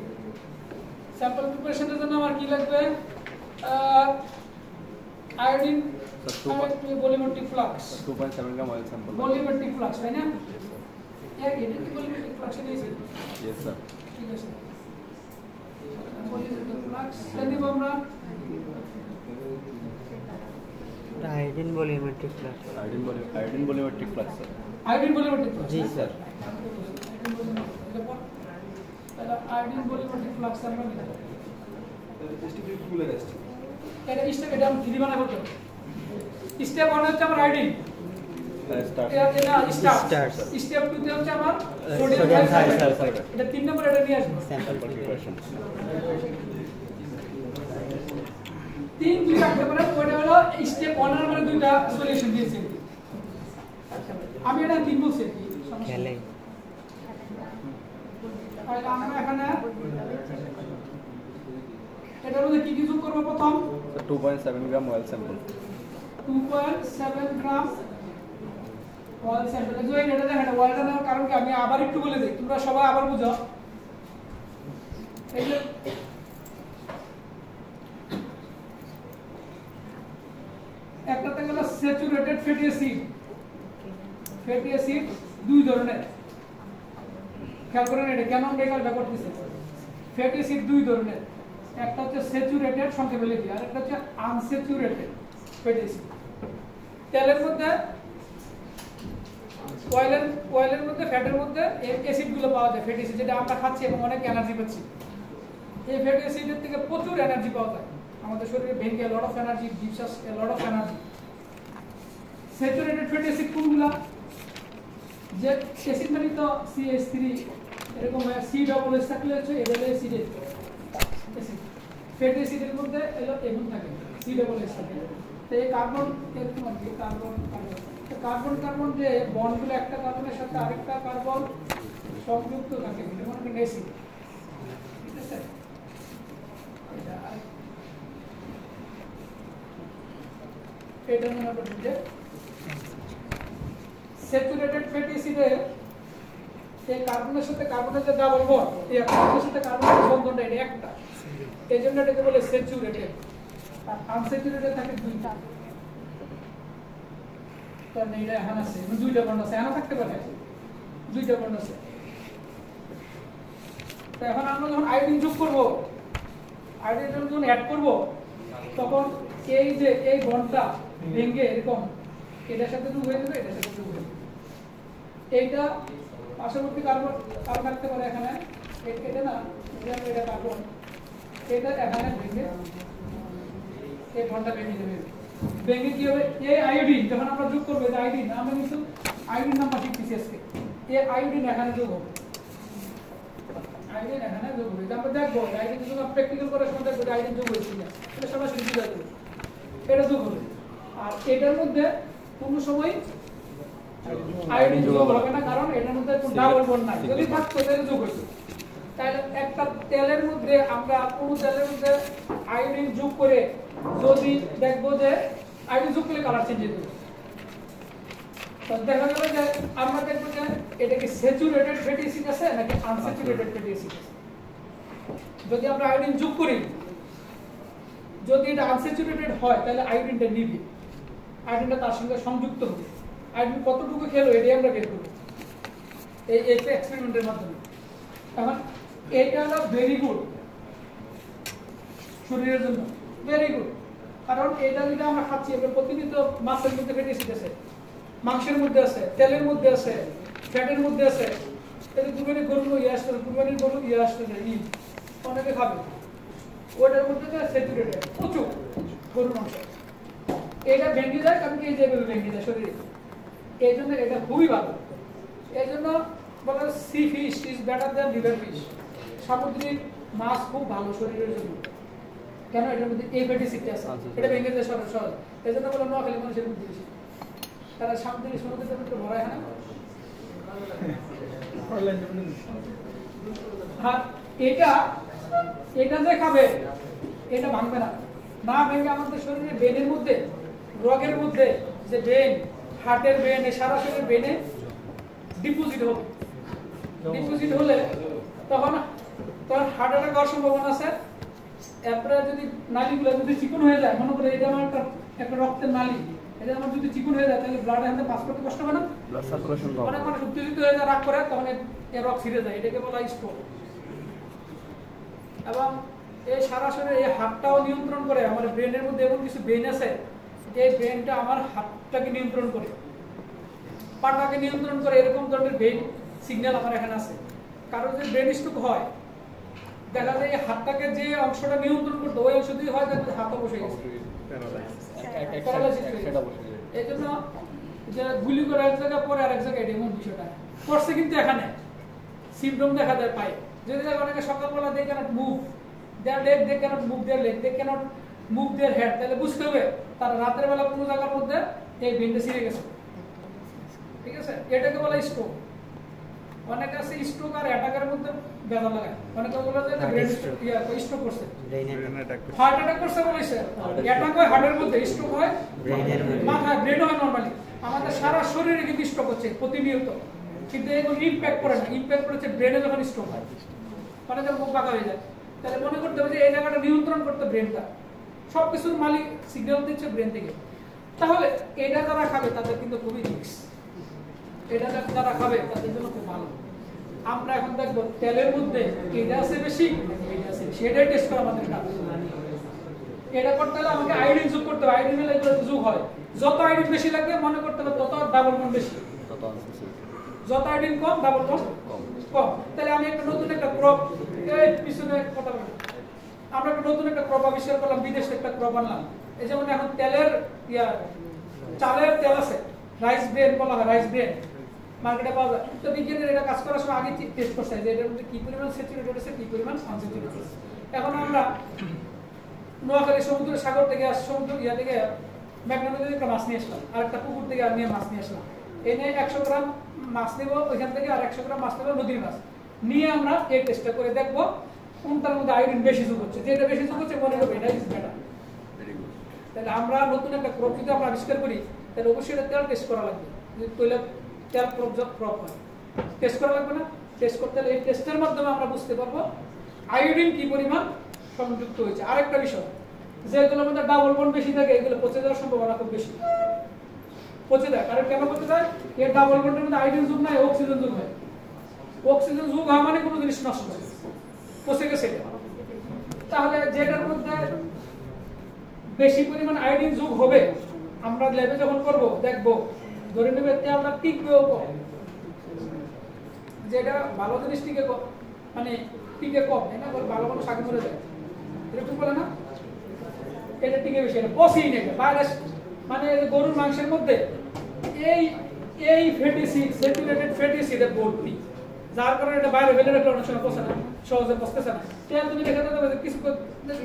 [SPEAKER 1] স্যাম্পল প্রিপারেশনের জন্য আমার কি লাগবে, iodine volumetric flask,
[SPEAKER 3] 2.7 gram oil sample,
[SPEAKER 1] volumetric flask, তাই না? এটা কি ভলিউমেট্রিক ফ্লাক্স দিয়েছি?
[SPEAKER 3] Yes sir.
[SPEAKER 1] ঠিক আছে, ভলিউমেট্রিক ফ্লাক্স দেব আমরা।
[SPEAKER 2] Iodine volumetric flask,
[SPEAKER 3] iodine volumetric flask sir.
[SPEAKER 1] Iodine volumetric flask,
[SPEAKER 2] জি স্যার।
[SPEAKER 1] তাহলে আয়োডিন ভলিউমেট্রিক ফ্লাক্স আমরা নিব। এটা স্টেপ, এটা আমি 3 বানা করতে। স্টেপ 1 হচ্ছে আমার আয়োডিন, স্টেপ 2 তে হচ্ছে আমার সোডিয়াম থায়োসালফেট। এটা 3 নম্বর, এটা নিয়ে আসবো
[SPEAKER 2] স্যাম্পল প্রিপারেশন।
[SPEAKER 1] 3 2 রাখতে পারেন। ওটা হলো স্টেপ 1 এর মানে দুইটা সলিউশন দিয়েছি আমি, এটা 3 বলছি কি
[SPEAKER 2] খেলে।
[SPEAKER 1] তাহলে আমরা এখানে এটার মধ্যে কি কি যোগ করব, প্রথম
[SPEAKER 3] 2.7 gram oil sample,
[SPEAKER 1] 2.7 gram oil sample. যে এটা দেখেন অয়েলটা নেওয়ার কারণ কি আমি আবার একটু বলে দিই, তোমরা সবাই আবার বুঝো। এই যে একটাতে গেল saturated fatty acid, fatty acid দুই ধরনের, খেয়াল করেন এটা কেন আমরা এটা করতেছি। ফ্যাটি অ্যাসিড দুই ধরনের, একটা হচ্ছে স্যাচুরেটেড সংক্ষেপে লিখি, আর একটা হচ্ছে আনস্যাচুরেটেড ফ্যাটি অ্যাসিড। তেলের মধ্যে অয়েলের মধ্যে ফ্যাটের মধ্যে এই অ্যাসিডগুলো পাওয়া যায়, ফ্যাটি অ্যাসিড যেটা আমরা খাচ্ছি এবং অনেক এনার্জি পাচ্ছি। এই ফ্যাটি অ্যাসিডের থেকে প্রচুর এনার্জি পাওয়া যায় আমাদের শরীরে ভেঙে lot of energy gives us A lot of energy. Saturated fatty acid কোনগুলা? যে অ্যাসিড মানে তো CH3 এরকম C ডাবল এস থাকলে হচ্ছে এটা হলো অ্যাসিড অ্যাসিড। ফ্যাটি অ্যাসিডের মধ্যে এলো এমন থাকে C ডাবল এস থাকে। তো এই কার্বন এরকম আর কি কার্বন কার্বন তো কার্বন কার্বন যে বন্ডগুলো একটা কার্বনের সাথে আরেকটা কার্বন সংযুক্ত থাকে যেমন একটা অ্যাসিড, ঠিক আছে? এটা মনে করবেন যে স্যাচুরেটেড ফ্যাটি অ্যাসিডে এই কার্বনের সাথে কার্বনের যে ডাবল বন্ড, এই কার্বনের সাথে কার্বনের বন্ধনটা এটা একটা, এই জন্য এটাকে বলে স্যাচুরেটেড। আর আনস্যাচুরেটেড থাকে দুইটা, কারণ এটা এখানে আছে দুইটা বন্ড আছে, এখানে থাকতে পারে দুইটা বন্ড আছে। তো এখন আমরা যখন আয়োডিন যোগ করব, আয়োডিন যখন অ্যাড করব, তখন এই যে এই বন্ডটা ভেঙে এরকম এটার সাথে যোগ হয়ে যাবে, এটার সাথে যোগ হয়ে যাবে। এইটা পার্শ্ববর্তী কার্বন কার্বন থাকতে পারে এখানে, এটা না এটা কার্বন, এটা এখানে ভেঙে এই বন্ডটা ভেঙে যাবে। ভেঙে কি হবে? এই আয়োডিন যখন আমরা যোগ করব, এই আয়োডিন আমরা কিন্তু আয়োডিন নাম্বার শিখতেছি আজকে, এই আয়োডিন এখানে যোগ হবে, আয়োডিন এখানে যোগ হবে। আমরা দেখবো আয়োডিন যোগ প্র্যাকটিক্যাল করার সময় দেখবো আয়োডিন যোগ হয়েছে না, এটা সরাসরি বুঝা যাবে, এটা যোগ হবে। আর এটার মধ্যে কোনো সময় আয়োডিন যোগ হবে না, কারণ এটার মধ্যে কোনো ডাবল বন্ড নাই। যদি থাকতো তাহলে যোগ হতো। তাহলে একটা তেলের মধ্যে আমরা কোনো তেলের মধ্যে আয়োডিন যোগ করে যদি দেখবো যে আয়োডিন যোগ করলে কালার চেঞ্জ হয়ে যাবে, তো দেখা গেল যে আমরা দেখবো যে এটা কি স্যাচুরেটেড ফ্যাটি অ্যাসিড আছে নাকি আনস্যাচুরেটেড ফ্যাটি অ্যাসিড আছে। যদি আমরা আয়োডিন যোগ করি, যদি এটা আনস্যাচুরেটেড হয় তাহলে আয়োডিনটা নিবে, আয়োডিনটা তার সঙ্গে সংযুক্ত হবে। আয়োডিন কতটুকু খেলো এটাই আমরা বের করব এই এক্সপেরিমেন্টের মাধ্যমে। এখন এটা হলো ভেরি গুড শরীরের জন্য, ভেরি গুড, কারণ এটা যেটা আমরা খাচ্ছি এটা প্রতিনিয়ত মাছের মধ্যে ফ্যাটি অ্যাসিড আছে, মাংসের মধ্যে আছে, তেলের মধ্যে আছে, ফ্যাটের মধ্যে আছে। এটা কুরবানির গরু আসতে, কুরবানির গরু আসতে অনেকে খাবে, ওটার মধ্যে স্যাচুরেটেড প্রচুর গরুর মাংস। এটা ভেঙে যায়, কারণ এই যেভাবে ভেঙে যায় শরীরে, এই জন্য এটা খুবই ভালো। এই জন্য বলে C fish is better than river fish, সামুদ্রিক মাছ খুব ভালো শরীরের জন্য। কেন? এটার মধ্যে এই ফ্যাটি অ্যাসিড আছে, এটা ভেঙে যায় সহজ সহজ। এই জন্য বলে নোয়াখালী মানুষের বুদ্ধি বেশি, তারা সামুদ্রিক সমুদ্রের ভিতরে ভরা হয় না। আর এটা এটা যে খাবে এটা ভাঙবে না, না ভেঙে আমাদের শরীরে ব্রেনের মধ্যে, রগের মধ্যে যে ব্রেন, হার্টের ব্রেন, সারা শরীরের ব্রেনে ডিপোজিট হবে। ডিপোজিট হলে তখন হার্ট অ্যাটাক হওয়ার সম্ভাবনা আছে। এরপরে যদি নালীগুলো যদি চিকন হয়ে যায়, মনে করে এটা আমার একটা রক্তের নালী, এটা আমার যদি চিকন হয়ে যায় তাহলে ব্লাড এখানে পাস করতে কষ্ট হবে না,
[SPEAKER 3] ব্লাড সার্কুলেশন কম,
[SPEAKER 1] অনেক মানুষ উত্তেজিত হয়ে যায়, রাগ করে, তখন এই রক ছিঁড়ে যায়, এটাকে বলা স্ট্রোক। এবং এই সারা শরীরে এই হার্টটাও নিয়ন্ত্রণ করে। আমার ব্রেনের মধ্যে এমন কিছু ব্রেন আছে যে ব্রেনটা আমার হার্টটাকে নিয়ন্ত্রণ করে, পাটাকে নিয়ন্ত্রণ করে, এরকম ধরনের ব্রেন সিগন্যাল আমার এখানে আছে। কারণ যে ব্রেন স্ট্রোক হয়, দেখা যায় এই হাতটাকে যে অংশটা নিয়ন্ত্রণ করতো ওই অংশ দিয়ে হয় তাহলে হাতও বসে গেছে, এই জন্য যে গুলি করে এক জায়গায় পরে আরেক জায়গায় এটা এমন বিষয়টা করছে। কিন্তু এখানে সিমটম দেখা যায় পায়, যদি অনেকে সকালবেলা they cannot move their leg, they cannot move their leg, they cannot move their head, তাহলে বুঝতে হবে তার রাতের বেলা কোনো জায়গার মধ্যে এই ব্রেনটা ছিঁড়ে গেছে, ঠিক আছে? এটাকে বলা স্ট্রোক। অনেকে আছে স্ট্রোক আর অ্যাটাকের মধ্যে ব্যথা লাগায়, অনেকে বলে যে ব্রেন স্ট্রোক করছে, হার্ট অ্যাটাক করছে বলেছে। অ্যাটাক হয় হার্টের মধ্যে, স্ট্রোক হয় মাথায়, ব্রেন হয় নরমালি। আমাদের সারা শরীরে কিন্তু স্ট্রোক হচ্ছে প্রতিনিয়ত, কিন্তু এগুলো ইম্প্যাক্ট করে না। ইম্প্যাক্ট করেছে ব্রেনে যখন স্ট্রোক হয়, মানে যখন মুখ বাঁকা হয়ে যায়। তাহলে মনে করতে হবে যে এই জায়গাটা নিয়ন্ত্রণ করতে ব্রেনটা, সবকিছুর মালিক সিগন্যাল দিচ্ছে ব্রেন থেকে। তাহলে এটা যারা খাবে তাদের কিন্তু খুবই রিস্ক, এটা যারা খাবে তাদের জন্য খুব ভালো। আমরা এখন দেখবো তেলের মধ্যে এটা আছে বেশি, এটা আছে বেশি, এটাই টেস্ট করা আমাদের কাজ। এটা করতে হলে আমাকে আয়োডিন যোগ করতে হবে, আয়োডিন হলে এগুলো যোগ হয়। যত আয়োডিন বেশি লাগবে মনে করতে হবে তত ডাবল গুণ বেশি, যত আয়োডিন কম ডাবল কম কম। তাহলে আমি একটা নতুন একটা ক্রপ, এই পিছনে কথা বলি, আমরা একটা নতুন একটা ক্রপ আবিষ্কার করলাম, বিদেশ থেকে একটা ক্রপ আনলাম। এই যেমন এখন তেলের চালের তেল আছে, রাইস ব্রেন বলা হয়, রাইস ব্রেন মার্কেটে পাওয়া যায়। তো বিজ্ঞানীরা এটা কাজ করার সময় আগে টেস্ট করছে যে এটার মধ্যে কি পরিমাণ স্যাচুরেটেড আছে, কি পরিমাণ আনস্যাচুরেটেড আছে। এখন আমরা নোয়াখালী সমুদ্র সাগর থেকে সমুদ্র থেকে মেঘনা নদী থেকে মাছ নিয়ে আসলাম, আর একটা পুকুর থেকে নিয়ে মাছ নিয়ে আসলাম। এনে 100 গ্রাম মাছ নেব ওইখান থেকে, আর 100 গ্রাম মাছ নেব নদীর মাছ নিয়ে আমরা এই টেস্টটা করে দেখবো কোনটার মধ্যে আয়োডিন বেশি যোগ হচ্ছে। যেটা বেশি যোগ হচ্ছে মনে করবে এটা ইজ বেটার। তাহলে আমরা নতুন একটা ক্রপ যদি আমরা আবিষ্কার করি তাহলে অবশ্যই এটা তেল টেস্ট করা লাগবে। যদি তেল ক্রপ হয় টেস্ট করা লাগবে না? টেস্ট করতে হলে এই টেস্টের মাধ্যমে আমরা বুঝতে পারবো আয়োডিন কি পরিমাণ সংযুক্ত হয়েছে। আরেকটা বিষয়, যেগুলোর মধ্যে ডাবল বন্ড বেশি থাকে এগুলো পচে যাওয়ার সম্ভাবনা খুব বেশি, পচে যায়। কারণ কেন পচে যায়? এর ডাবল বন্ডের মধ্যে আয়োডিন যোগ নাই, অক্সিজেন যোগ হয়। অক্সিজেন যোগ হওয়া মানে কোনো জিনিস নষ্ট হয়, পচে গেছে। তাহলে যেটার মধ্যে বেশি পরিমাণ আয়োডিন যোগ হবে আমরা ল্যাবে যখন করব দেখবো ধরে নেবে তেলটা টিকবেও কম, যেটা ভালো জিনিস টিকে কম, মানে টিকে কম, তাই না? ভালো ভালো শাক মরে যায়, এরকম বলে না? এটা টিকে বেশি, এটা পচেই নেবে ভাইরাস। মানে গরুর মাংসের মধ্যে এই ফ্যাটি অ্যাসিড, স্যাচুরেটেড ফ্যাটি অ্যাসিডে ভর্তি, যার কারণে এটা বাইরে ফেলে রাখলে অনেক সময় পচে না, সহজে পচতেছে না। তেল তুমি রেখে দেবে কিছু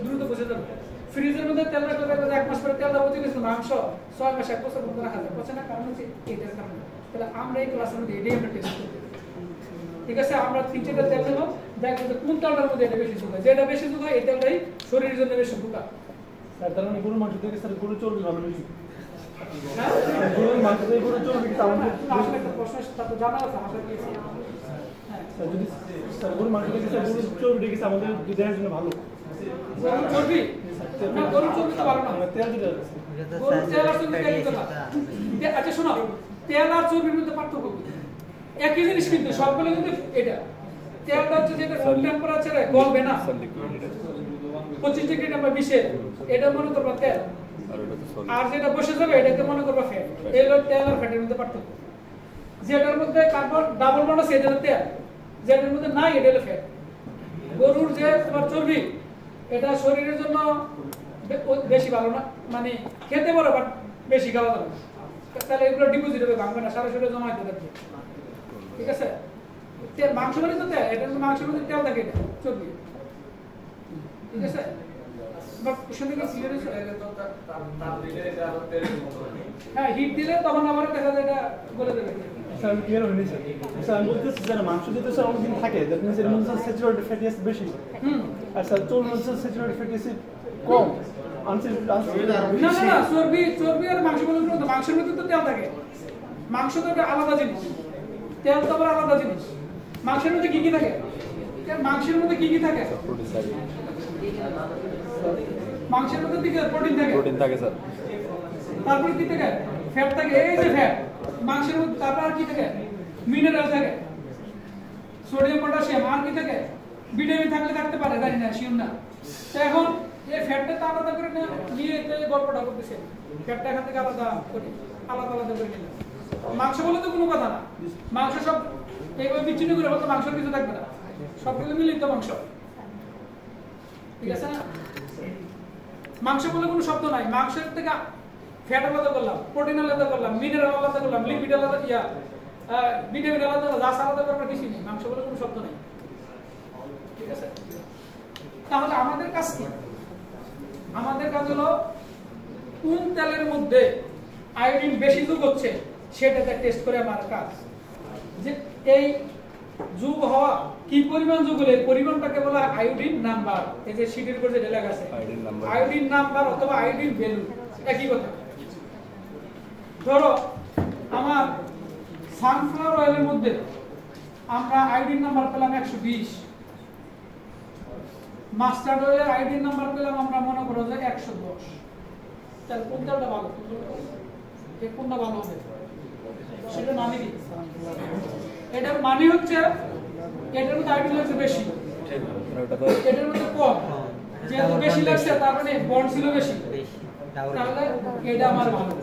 [SPEAKER 1] দ্রুত পচে যাবে। ফ্রিজের মধ্যে তেল রাখলে দেখবে 1 মাস পরে তেলটা পচে গেছে, মাংস 6 মাস 1 বছর পর্যন্ত রাখা যায়, পচে না। কারণ হচ্ছে এটার কারণে। তাহলে আমরা এই ক্লাসের মধ্যে এটাই আমরা টেস্ট করি, ঠিক আছে? আমরা 3-4টা তেল নেব, দেখবো যে কোন তেলটার মধ্যে এটা বেশি যোগ হয়। যেটা বেশি যোগ হয় এই তেলটাই শরীরের জন্য বেশি উপকার।
[SPEAKER 4] স্যার তার মানে গরুর মাংস থেকে স্যার গরু চর্বি ভালো বেশি।
[SPEAKER 1] হ্যাঁ,
[SPEAKER 4] গরুর মাংস থেকে গরু চর্বি কি আমাদের
[SPEAKER 1] আসলে একটা প্রশ্ন তা তো জানা আছে আমাদের কি? হ্যাঁ,
[SPEAKER 4] স্যার যদি স্যার গরুর মাংস থেকে স্যার গরুর চর্বি দেখেছে আমাদের দেহের জন্য ভালো।
[SPEAKER 1] গরুর চর্বি না, গরুর চর্বি তো ভালো না।
[SPEAKER 4] আমরা তেল যেটা আছে
[SPEAKER 1] গরুর তেল আর চর্বি একই কথা। আচ্ছা শোনো, তেল আর চর্বির মধ্যে পার্থক্য কি? একই জিনিস কিন্তু সবগুলো কিন্তু এটা। তেলটা হচ্ছে যেটা রুম টেম্পারেচারে গলবে না, 25 ডিগ্রি টেম্পারেচার 20 এটা মনে করবা তেল, আর যেটা বসে যাবে এটাকে মনে করবা ফ্যাট। এই হলো তেল আর ফ্যাটের মধ্যে পার্থক্য। যেটার মধ্যে কার্বন ডাবল বন্ড আছে এটা হলো তেল, যেটার মধ্যে নাই এটা হলো ফ্যাট। গরুর যে তোমার চর্বি এটা শরীরের জন্য বেশি ভালো না, মানে খেতে পারো বাট বেশি খাওয়া যাবে না। তাহলে এগুলো ডিপোজিট হবে, ভাঙবে না, সারা শরীরে জমা হতে থাকবে, ঠিক আছে? তেল মাংস মানে তো তেল, এটা মাংসের মধ্যে তেল থাকে, এটা চর্বি, ঠিক আছে? হ্যাঁ, হিট দিলে তখন আবার দেখা যায় এটা গলে যাবে।
[SPEAKER 4] স্যার আমি ক্লিয়ার হইনি স্যার। স্যার আমি বলতেছি স্যার মাংস যদি স্যার অনেকদিন থাকে দ্যাট মিন্স এর মধ্যে স্যাচুরেটেড ফ্যাটি অ্যাসিড বেশি, আর স্যার চর্বির মধ্যে স্যাচুরেটেড ফ্যাটি অ্যাসিড কম।
[SPEAKER 1] না না না, চর্বি আর মাংস বলে তো মাংসের মধ্যে তো তেল থাকে। মাংস তো একটা আলাদা জিনিস, তেল তো আবার আলাদা জিনিস। মাংসের মধ্যে কি কি থাকে? মাংসের মধ্যে কি কি থাকে? মাংসের মধ্যে কি প্রোটিন থাকে?
[SPEAKER 3] প্রোটিন থাকে স্যার।
[SPEAKER 1] তারপরে কি থাকে? ফ্যাট থাকে, এই যে ফ্যাট মাংসের মধ্যে। তারপর আর কি থাকে? মিনারেল থাকে, সোডিয়াম পটাশিয়াম। আর কি থাকে? ভিটামিন থাকলে থাকতে পারে, জানি না, শিওর না। তো এখন এই ফ্যাটটা তো আলাদা করে নিয়ে এই গল্পটা করতেছে, ফ্যাটটা এখান থেকে আলাদা করে আলাদা আলাদা করে নিলাম। মাংস বলে তো কোনো কথা না, মাংস সব এইভাবে বিচ্ছিন্ন করে হয়তো মাংসের কিছু থাকবে না, সবগুলো মিলিত মাংস, ঠিক আছে না? মাংস বলে কোনো শব্দ নাই। মাংসের থেকে ফ্যাট আলাদা করলাম, প্রোটিন আলাদা করলাম, মিনারেল আলাদা করলাম, লিপিড আলাদা, ভিটামিন আলাদা, রাস আলাদা করার কিছু নেই। মাংস বলে কোনো শব্দ নাই, ঠিক আছে? তাহলে আমাদের কাজ কি? আমাদের কাজ হলো কোন তেলের মধ্যে আয়োডিন বেশি যোগ হচ্ছে সেটাতে টেস্ট করে আমার কাজ। যে এই যোগ হওয়া কি পরিমাণ যোগ হলে পরিমাণটাকে বলা হয় আয়োডিন নাম্বার। এই যে শীটের উপর যেটা লেখা আছে আয়োডিন নাম্বার অথবা আয়োডিন ভ্যালু, একই কথা। ধরো আমার সানফ্লাওয়ার অয়েলের মধ্যে আমরা আয়োডিন নাম্বার পেলাম 120, মাস্টার্ড অয়েলের আয়োডিন নাম্বার পেলাম আমরা মনে করো যে 110। তাহলে কোনটা ভালো? কোনটা ভালো হবে সেটা মানে কি? এটার মানে হচ্ছে এটার মধ্যে আয়োডিন লাগছে বেশি, এটার মধ্যে কম। যেহেতু বেশি লাগছে তার মানে বন্ড ছিল বেশি, তাহলে এটা আমার ভালো।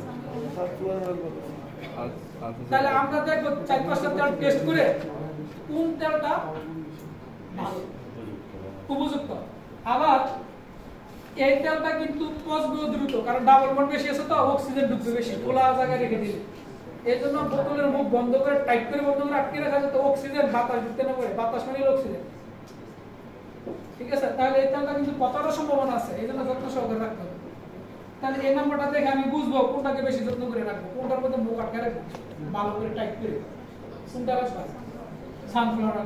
[SPEAKER 1] তাহলে আমরা দেখবো 4-5টা তেল টেস্ট করে কোন তেলটা ভালো, উপযুক্ত। আবার এই তেলটা কিন্তু পচবেও দ্রুত, কারণ ডাবল বন্ড বেশি আছে তো অক্সিজেন ঢুকবে বেশি, খোলা জায়গায় রেখে দিলে। এই জন্য বোতলের মুখ বন্ধ করে টাইট করে বন্ধ করে আটকে রাখা যাতে অক্সিজেন বাতাস ঢুকতে না পারে, বাতাস মানে অক্সিজেন। ঠিক আছে, তাহলে এই তেলটা কিন্তু পচারও সম্ভাবনা আছে, এই জন্য যত্ন সহকারে রাখতে হবে। তাহলে এই নাম্বারটা দেখে আমি বুঝবো কোনটাকে বেশি যত্ন করে রাখবো, কোনটার মধ্যে মুখ আটকে রাখবো ভালো করে টাইট করে, কোনটা রাখবো সানফ্লাওয়ার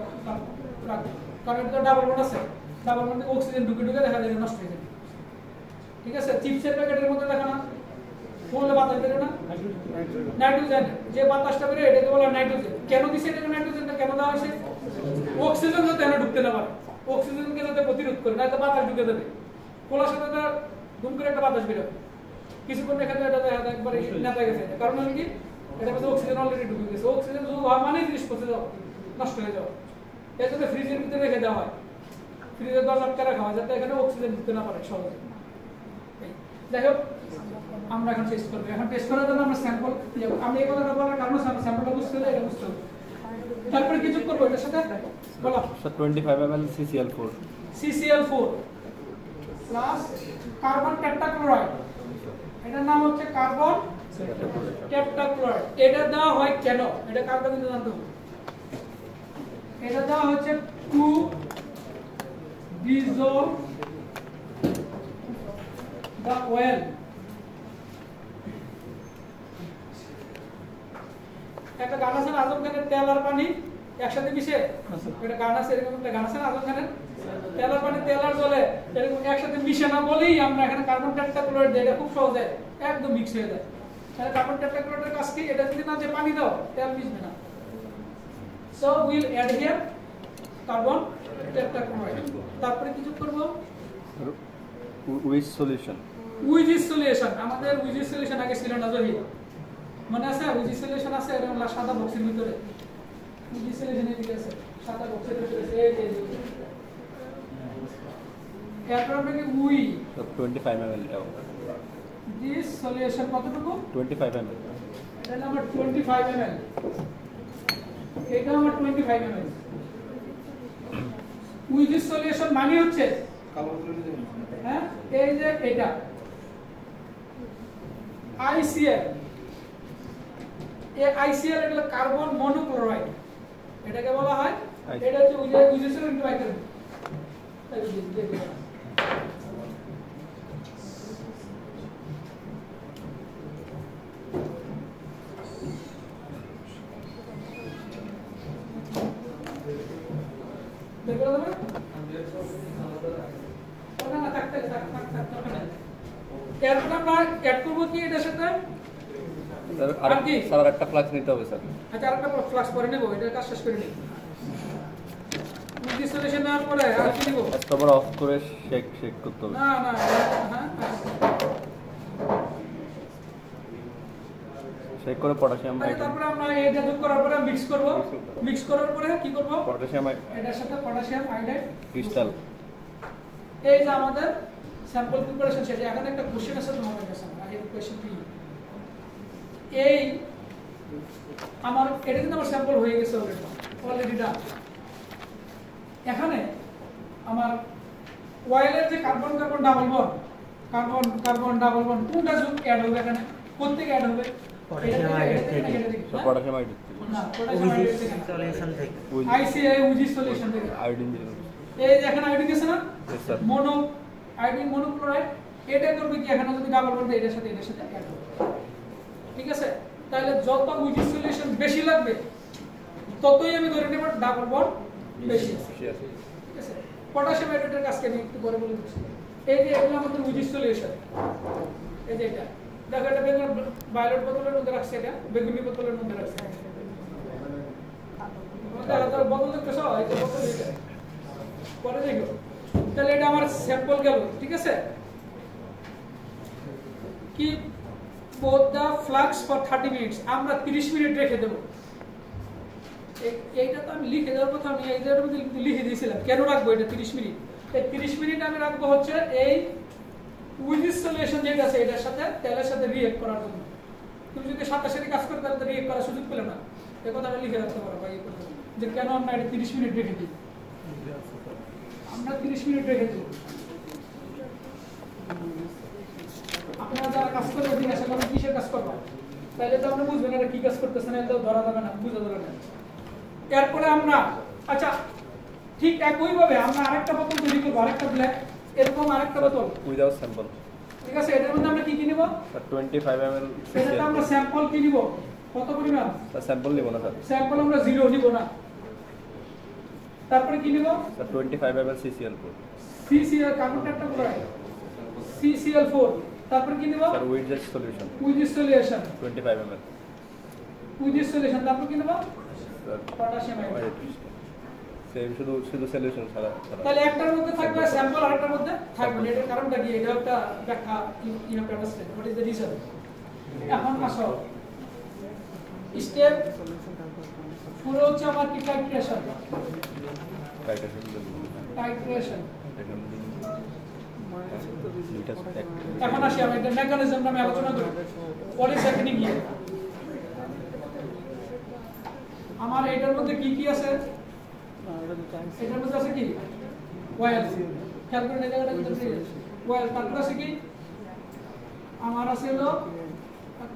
[SPEAKER 1] রাখবো, কারণ এটা ডাবল বন্ড আছে, ডাবল বন্ডে অক্সিজেন ঢুকে ঢুকে দেখা যায় নষ্ট হয়ে যাবে। ঠিক আছে, চিপসের প্যাকেটের মধ্যে দেখা না বললে বাতাস বেরো না, নাইট্রোজেন, যে বাতাসটা বেরো এটাকে বলা নাইট্রোজেন। কেন দিছে এটাকে নাইট্রোজেনটা, কেন দেওয়া হয়েছে? অক্সিজেন যাতে এখানে ঢুকতে না পারে, অক্সিজেনকে যাতে প্রতিরোধ করে, নয়তো বাতাস ঢুকে দেবে। খোলার সাথে দুম করে একটা বাতাস বেরোবে, কিছুক্ষণ দেখা যায় এটা একবারে নেতা গেছে। কারণ হলো কি, এটার মধ্যে অক্সিজেন অলরেডি ঢুকে গেছে, অক্সিজেন যোগ হওয়া মানে জিনিস পচে যাওয়া, নষ্ট হয়ে যাওয়া। এর জন্য ফ্রিজের ভিতরে রেখে দেওয়া হয়, ফ্রিজের দরজা আটকে রাখা হয় যাতে এখানে অক্সিজেন ঢুকতে না পারে সহজে। যাই হোক, আমরা এখন টেস্ট করবো। এখন টেস্ট করার জন্য আমরা স্যাম্পল, আমি এই কথাটা বলার কারণ স্যাম্পলটা বুঝতে হলে এটা বুঝতে হবে। তারপরে কি যোগ করবো এটার সাথে বলো?
[SPEAKER 3] Sir 25 ml CCl4
[SPEAKER 1] CCl4 plus carbon tetrachloride, এটার নাম হচ্ছে কার্বন টেট্রাক্লোরাইড। এটা দেওয়া হয় কেন, এটা কারটা কিন্তু জানতে হবে। এটা দেওয়া হচ্ছে টু dissolve the oil, একটা গান আছে না আজম খানের তেল আর পানি একসাথে মিশে, এটা গান আছে, এরকম একটা গান আছে না আজম খানের তেল আর পানি, তেল আর জলে এরকম একসাথে মিশে না বলেই আমরা এখানে কার্বন টেট্রাক্লোরাইড দিই, এটা খুব সহজে একদম মিক্স হয়ে যায়। তাহলে কার্বন টেট্রাক্লোরাইডের কাজ কি, এটা যদি না যে পানি দাও তেল মিশবে না। So will add here carbon tetrachloride. তারপরে কি যোগ করব?
[SPEAKER 3] Wijs solution,
[SPEAKER 1] Wijs solution. আমাদের উইচ সলিউশন আগে ছিল না জহির, মনে আছে? উইচ সলিউশন আছে এরকম সাদা বক্সের ভিতরে, উইচ সলিউশন এদিকে আছে সাদা বক্সের ভিতরে, এই যে এরপর আমরা কি উই
[SPEAKER 3] 25 ml
[SPEAKER 1] দিস সলিউশন কতটুকু?
[SPEAKER 3] 25 ml,
[SPEAKER 1] এটা নাম্বার 25 ml, এটা আমার 25 ml। উইচ সলিউশন মানে হচ্ছে হ্যাঁ এই যে এটা ICl, এই ICl এটা কার্বন মনোক্লোরাইড, এটাকে বলা হয়, এটা হচ্ছে উইচ সলিউশন বাইকার। দেখো না ওটা না থাকতে এরপর আমরা অ্যাড করব কি এটার সাথে?
[SPEAKER 3] স্যার একটা ফ্লাক্স নিতে হবে স্যার।
[SPEAKER 1] আচ্ছা আরেকটা ফ্লাক্স পরে নেব, এটা কাজ শেষ করে নিই। উইথ সলিউশন নেওয়ার পরে আর কি নিব?
[SPEAKER 3] তারপর অফ করে শেক করতে হবে।
[SPEAKER 1] না না হ্যাঁ
[SPEAKER 3] শেক করে পটাশিয়াম
[SPEAKER 1] আইডাইড। তারপরে আমরা এটা যোগ করার পরে মিক্স করব, মিক্স করার পরে কি করব?
[SPEAKER 3] পটাশিয়াম
[SPEAKER 1] এটার সাথে পটাশিয়াম আইডাইড
[SPEAKER 3] ক্রিস্টাল।
[SPEAKER 1] এই যে আমাদের স্যাম্পল প্রিপারেশন শেষ। এখন একটা কোশ্চেন আছে তোমাদের কাছে, এই কোশ্চেন কি, এই আমার এটা কিন্তু আমার স্যাম্পল হয়ে গেছে অলরেডি ডান। এখানে আমার অয়েলের যে carbon carbon double bond, carbon carbon double bond কোনটা যোগ অ্যাড হবে এখানে? কোত্থেকে অ্যাড হবে?
[SPEAKER 2] পটাশিয়াম আইডাইড থেকে।
[SPEAKER 3] পটাশিয়াম আইডাইড
[SPEAKER 1] না পটাশিয়াম আইডাইড থেকে না,
[SPEAKER 2] সলিউশন থেকে।
[SPEAKER 1] ICl উইচ সলিউশন থেকে।
[SPEAKER 3] আয়োডিন
[SPEAKER 1] এই যে এখানে আয়োডিন আছে না,
[SPEAKER 3] Yes, sir.
[SPEAKER 1] মোনো আয়োডিন মনোক্লোরাইড, এটা করবে কি এখানে যদি ডাবল বন্ড এটার সাথে অ্যাড হবে। ঠিক আছে, তাহলে যত উইচ সলিউশন বেশি লাগবে ততই আমি ধরে নেব ডাবল বন্ড বেশি আছে। ঠিক আছে, পটাশিয়াম আয়োডাইডের কাজকে আমি একটু পরে বলে দিচ্ছি। এই যে এগুলো আমাদের উইচ সলিউশন, এই যে এটা দেখো, এটা বেগুন ভায়োলেট বোতলের মধ্যে রাখছে, এটা বেগুনি বোতলের মধ্যে রাখছে। আমাদের বোতল দেখতেছ, এই যে বোতল এটা পরে দেখো। তাহলে এটা আমার স্যাম্পল গেল। ঠিক আছে, কি both the flux for 30 minutes, আমরা 30 মিনিট রেখে দেব। এইটা তো আমি লিখে দেওয়ার কথা, আমি এইটার মধ্যে লিখে দিয়েছিলাম কেন রাখবো এটা 30 মিনিট। এই 30 মিনিট আমি রাখবো হচ্ছে এই উইচ সলিউশন যেটা আছে এটার সাথে তেলের সাথে রিঅ্যাক্ট করার জন্য। তুমি যদি সাথে সাথে কাজ করতে তাহলে রিঅ্যাক্ট করার সুযোগ পেলে না, এই কথাটা লিখে রাখতে পারো ভাই, যে কেন আমরা এটা 30 মিনিট রেখে দিই। আমরা 30 মিনিট রেখে দেব। আপনারা যারা কাজ করবেন জিজ্ঞাসা করবেন কিসের কাজ করবেন, তাহলে তো আপনি বুঝবেন এটা কি কাজ করতেছেন, এটা ধরা যাবে না, বুঝা যাবে না। এরপরে আমরা আচ্ছা ঠিক একইভাবে আমরা আরেকটা বোতল তৈরি করবো, আরেকটা ব্ল্যাক এরকম আরেকটা বোতল,
[SPEAKER 3] উইদাউট স্যাম্পল
[SPEAKER 1] ঠিক আছে। এটার মধ্যে আমরা কি কি নিব?
[SPEAKER 3] স্যার 25 ml
[SPEAKER 1] এটাতে আমরা স্যাম্পল কি নিব, কত পরিমাণ
[SPEAKER 3] স্যার স্যাম্পল নিব না স্যার।
[SPEAKER 1] স্যাম্পল আমরা 0 নিব না। তারপরে কি নিব?
[SPEAKER 3] Sir 25 ml CCl4
[SPEAKER 1] CCl carbon tetrachloride CCl4। তারপরে কি নিব?
[SPEAKER 3] Sir with solution
[SPEAKER 1] with solution
[SPEAKER 3] 25 ml
[SPEAKER 1] with solution. তারপর কি নিব?
[SPEAKER 3] Sir
[SPEAKER 1] potassium iodide.
[SPEAKER 3] সেম শুধু সলিউশন ছাড়া
[SPEAKER 1] তাহলে একটার মধ্যে থাকবে স্যাম্পল, আরেকটার মধ্যে থাকবে না। এটার কারণটা কি? এটা একটা ব্যাখ্যা, you have to understand what is the reason. এখন আসো স্টেপ পুরো হচ্ছে আমার কি টাইট্রেশন। টাইট্রেশন এখন আসি আমি এটা মেকানিজম নামে আলোচনা করি। What is happening here? আমার এটার মধ্যে কি কি আছে? এটার মধ্যে আছে কি? ওয়েল। খেয়াল করেন এই জায়গাটা কিন্তু ওয়েল। তারপর আছে কি? আমার আছে হলো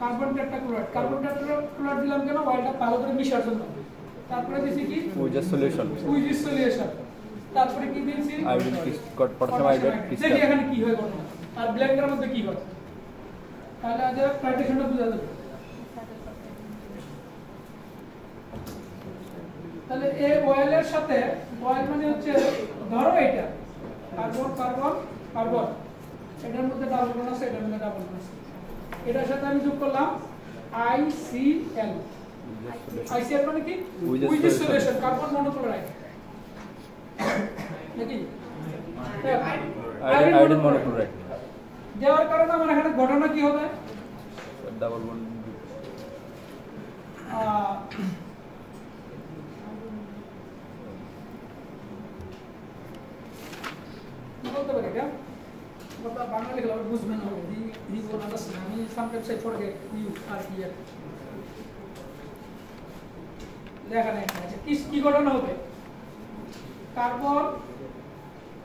[SPEAKER 1] কার্বন টেট্রাক্লোরাইড। কার্বন টেট্রাক্লোরাইড দিলাম কেন? ওয়েলটা ভালো করে মিশার জন্য। তারপরে দিছি কি?
[SPEAKER 3] With solution
[SPEAKER 1] with solution. তারপরে কি দিয়েছি?
[SPEAKER 3] আয়োডিন পটাশিয়াম আয়োডাইড
[SPEAKER 1] দেখি এখানে কি হয় ঘটনা আর ব্ল্যাকের মধ্যে কি হয়, তাহলে আজ টাইট্রেশনটা বুঝা যাবে। তাহলে এই অয়েলের সাথে, অয়েল মানে হচ্ছে ধরো এটা কার্বন কার্বন কার্বন, এটার মধ্যে ডাবল বন্ড আছে, এটার মধ্যে ডাবল বন্ড আছে, এটার সাথে আমি যোগ করলাম ICl। ICl মানে কি? উইথ সলিউশন কার্বন মনোক্লোরাইড নাকি
[SPEAKER 3] আয়োডিন মনোক্লোরাইড
[SPEAKER 1] দেওয়ার কারণে আমার এখানে ঘটনা কি হবে?
[SPEAKER 3] ডাবল বন্ড
[SPEAKER 1] বলতে পারি এটা কথা বাংলা লিখলে বুঝবেন না, হি ওয়ান আন্ডারস্ট্যান্ড। আমি sometimes I forget you are here লেখা নেই। আচ্ছা কি ঘটনা হবে? Carbon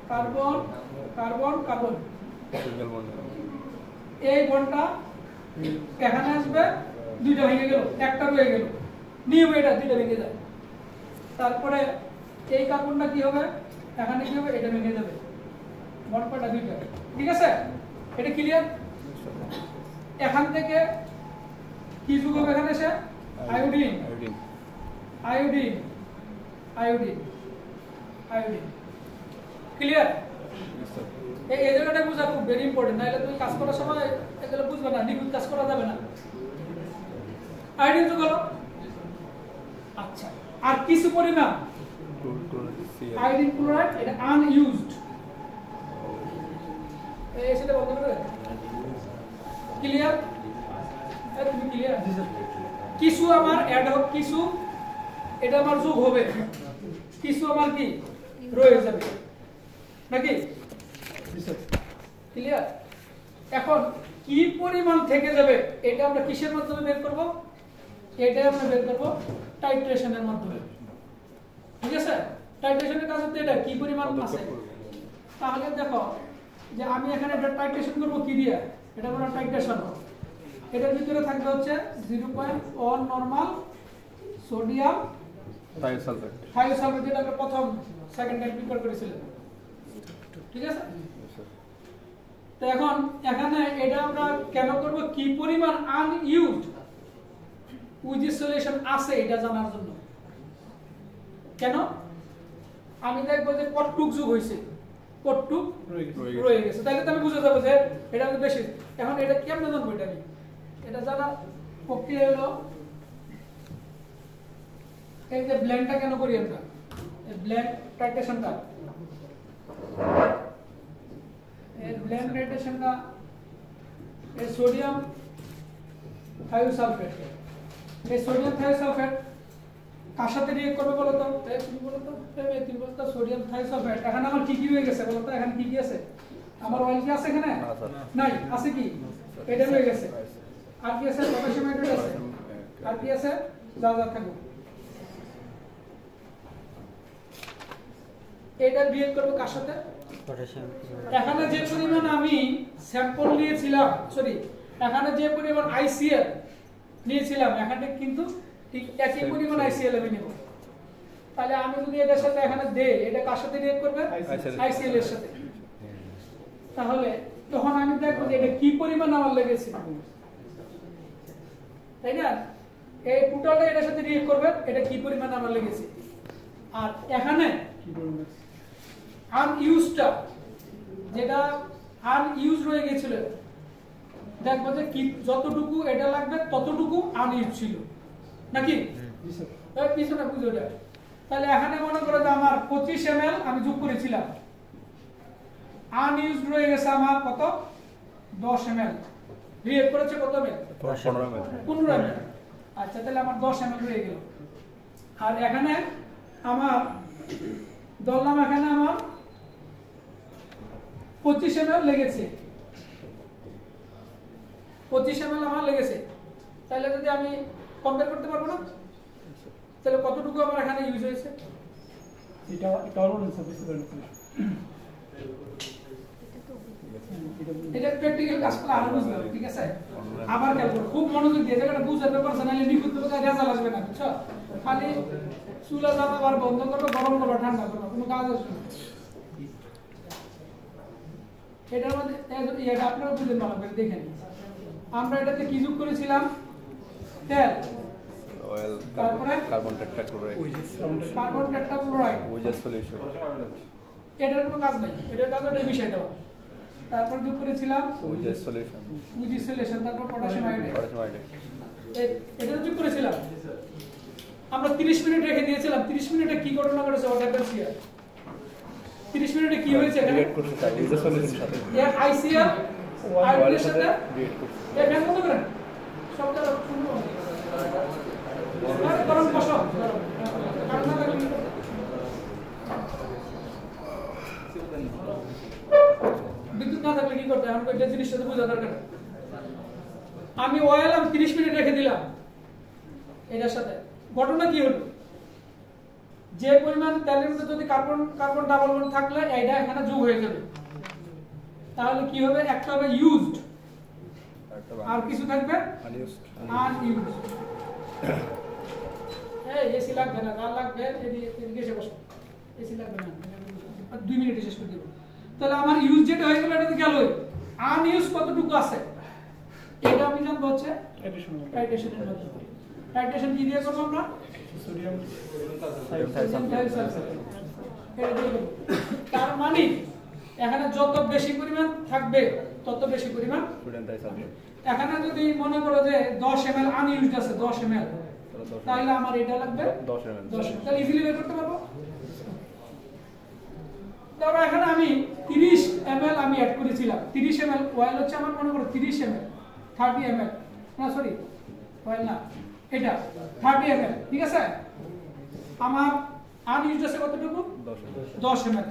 [SPEAKER 1] carbon carbon carbon
[SPEAKER 3] single bond
[SPEAKER 1] এই বন্ডটা এখানে আসবে, দুইটা ভেঙে গেল, একটা রয়ে গেল, নিয়ম এটা দুইটা ভেঙে যায়। তারপরে এই কার্বনটা কি হবে? এখানে কি হবে? এটা ভেঙে যাবে, বন্ডটা দুইটা, ঠিক আছে? এটা ক্লিয়ার? এখান থেকে কি যোগ হবে? এখানে এসে iodine
[SPEAKER 3] iodine
[SPEAKER 1] iodine iodine iodine. Clear? এই জায়গাটা বোঝা খুব ভেরি ইম্পর্টেন্ট, নাহলে তুমি কাজ করার সময় এগুলো বুঝবে না, নিখুঁত কাজ করা যাবে না। আয়োডিন যোগ হলো। আচ্ছা আর কিছু পরিমাণ আয়োডিন ক্লোরাইড, এটা আনইউজড, এই সেটা বলতে পারবে? ক্লিয়ার? তুমি ক্লিয়ার? কিছু আমার অ্যাড হোক, কিছু এটা আমার যোগ হবে, কিছু আমার কি রয়ে যাবে নাকি? ক্লিয়ার? এখন কি পরিমাণ থেকে যাবে এটা আমরা কিসের মাধ্যমে বের করব? এটা আমরা বের করব টাইট্রেশনের মাধ্যমে, ঠিক আছে? টাইট্রেশনের কাজ হচ্ছে এটা কি পরিমাণ আছে। তাহলে দেখো যে আমি এখানে এটা টাইট্রেশন করব কি দিয়ে? এটা বলা টাইট্রেশন। এটার ভিতরে থাকবে হচ্ছে 0.1 নরমাল সোডিয়াম
[SPEAKER 3] থায়োসালফেট
[SPEAKER 1] থায়োসালফেট, যেটা আমরা প্রথম সেকেন্ড টাইম প্রিপেয়ার করেছিলাম, ঠিক আছে? তো এখন এখানে এটা আমরা কেন করব? কি পরিমাণ আনইউজড উইথ সলিউশন আছে এটা জানার জন্য। কেন? আমি দেখবো যে কতটুক যোগ হয়েছে, কতটুক রয়ে গেছে, তাহলে তো আমি বুঝে যাবো যে এটা আমাদের বেশি। এখন এটা কেমনে জানবো? এটা আমি এটা জানার প্রক্রিয়া হলো এই যে ব্লেন্ডটা কেন করি আমরা, এই ব্লেন্ড টাইট্রেশনটা, এই ব্লেন্ড টাইট্রেশনটা এই সোডিয়াম থায়োসালফেট, এই সোডিয়াম থায়োসালফেট কার সাথে রিঅ্যাক্ট করবে বলো তো? তুমি বলো তো, তুমি বলো তো সোডিয়াম থায়োসালফেট। এখানে আমার কি কি হয়ে গেছে বলো তো? এখানে কি কি আছে? আমার অয়েল কি আছে এখানে? নাই। আছে কি? এটা হয়ে গেছে। আর কি আছে? পটাশিয়াম হাইড্রেট আছে। আর কি আছে? যা যা থাকবে এটা রিঅ্যাক্ট করবে কার সাথে?
[SPEAKER 2] পটাশিয়াম
[SPEAKER 1] এখানে যে পরিমাণ আমি স্যাম্পল নিয়েছিলাম, সরি, এখানে যে পরিমাণ আইসিএল নিয়েছিলাম, এখানে কিন্তু ঠিক একই পরিমাণ আইসিএল আমি নেব। তাহলে আমি যদি এটার সাথে এখানে দেই, এটা কার সাথে রিয়েক্ট করবে? আইসিএল এর সাথে। তাহলে তখন আমি দেখব যে এটা কি পরিমাণ আমার লেগেছে, তাই না? এই টোটালটা এটার সাথে রিয়েক্ট করবে, এটা কি পরিমাণ আমার লেগেছে। আর এখানে আনইউজডটা, যেটা আনইউজ রয়ে গিয়েছিল, দেখবো যে কি যতটুকু এটা লাগবে ততটুকু আনইউজ ছিল নাকি? পিছনে বুঝো এটা। তাহলে এখানে মনে করো যে আমার 25 ml আমি যোগ করেছিলাম, আনইউজড রয়ে গেছে আমার কত? 10 ml। রিয়েক্ট করেছে কত ml? 15 ml। আচ্ছা, তাহলে আমার 10 ml রয়ে গেল। আর এখানে আমার ধরলাম এখানে আমার 25 ml লেগেছে, 25 ml আমার লেগেছে। তাহলে যদি আমি কম্পেয়ার করতে পারবো না, তাহলে কতটুকু আমার এখানে ইউজ হয়েছে? এটা প্র্যাকটিক্যাল কাজ করে আরো বুঝতে হবে, ঠিক আছে? আবার খেয়াল করো, খুব মনোযোগ দিয়ে, যেটা বুঝার ব্যাপার আছে, নাহলে নিখুঁত ভাবে রেজাল্ট আসবে না, বুঝছো? খালি চুলা জ্বালা আবার বন্ধ করবে, গরম করবে, ঠান্ডা করবে, কোনো কাজ আসবে না। এটার মধ্যে এটা আপনারা বুঝেন ভালো করে, দেখেন আমরা এটাতে কি যোগ করেছিলাম? তেল,
[SPEAKER 3] অয়েল,
[SPEAKER 1] তারপরে
[SPEAKER 3] কার্বন টেট্রাক্লোরাইড,
[SPEAKER 1] কার্বন টেট্রাক্লোরাইড,
[SPEAKER 3] ওজেস সলিউশন।
[SPEAKER 1] এটার কোনো কাজ নাই, এটার কাজ হলো এই বিষয়টা। তারপর যোগ করেছিলাম
[SPEAKER 3] ওজেস সলিউশন,
[SPEAKER 1] ওজি সলিউশন, তারপর পটাশিয়াম আয়োডাইড,
[SPEAKER 3] পটাশিয়াম আয়োডাইড।
[SPEAKER 1] এটা যোগ করেছিলাম। আমরা 30 মিনিট রেখে দিয়েছিলাম। 30 মিনিটে কি ঘটনা ঘটেছে? What happens here? 30 মিনিটে কি হয়েছে এখানে?
[SPEAKER 3] রিয়েক্ট করছে তাই ওজেস সলিউশনের সাথে,
[SPEAKER 1] এর আইসিএল আয়োডাইডের সাথে
[SPEAKER 3] রিয়েক্ট করছে।
[SPEAKER 1] এই ফ্যান বন্ধ করেন, সবটা শুনবো। আরে গরম বসো, কারণ না লাগলে বিদ্যুৎ না থাকলে কি করতে? আমাকে এটা জিনিসটা তো বোঝা দরকার। আমি অয়েল 30 মিনিট রেখে দিলাম, এটার সাথে ঘটনা কি হলো? যে পরিমাণ তেলের মধ্যে যদি কার্বন ডাবল বন্ড থাকলে এটা এখানে যোগ হয়ে যাবে। তাহলে কি হবে? একটা হবে ইউজড, আর কিছু থাকবে
[SPEAKER 3] আনইউজড।
[SPEAKER 1] আনইউজড। এই এসি লাগবে না, কার লাগবে? এদিকে এসে বসো, এসি লাগবে না, 2 মিনিটে শেষ করে দেব। তাহলে আমার ইউজ যেটা হয়ে গেল, এটাতে গেল। আনইউজ কতটুকু আছে এটা আমি জানবো হচ্ছে টাইট্রেশনের মাধ্যমে। টাইট্রেশন কি দিয়ে করব আমরা?
[SPEAKER 4] সোডিয়াম
[SPEAKER 1] থাইসালফেট। এটা দিয়ে করব। তার মানে এখানে যত বেশি পরিমাণ থাকবে তত বেশি পরিমাণ
[SPEAKER 3] সোডিয়াম থাইসালফেট।
[SPEAKER 1] এখানে যদি মনে করো যে 10 ml আনইউজড আছে, 10 ml, তাহলে আমার এটা লাগবে
[SPEAKER 3] 10 ml।
[SPEAKER 1] 10 ml। তাহলে ইজিলি বের করতে পারবো। তারপর এখানে আমি 30 ml আমি অ্যাড করেছিলাম। 30 ml অয়েল হচ্ছে আমার মনে করো 30 ml, 30 ml, না সরি অয়েল না, এটা 30 ml, ঠিক আছে? আমার আনইউজড আছে কতটুকু? 10 ml,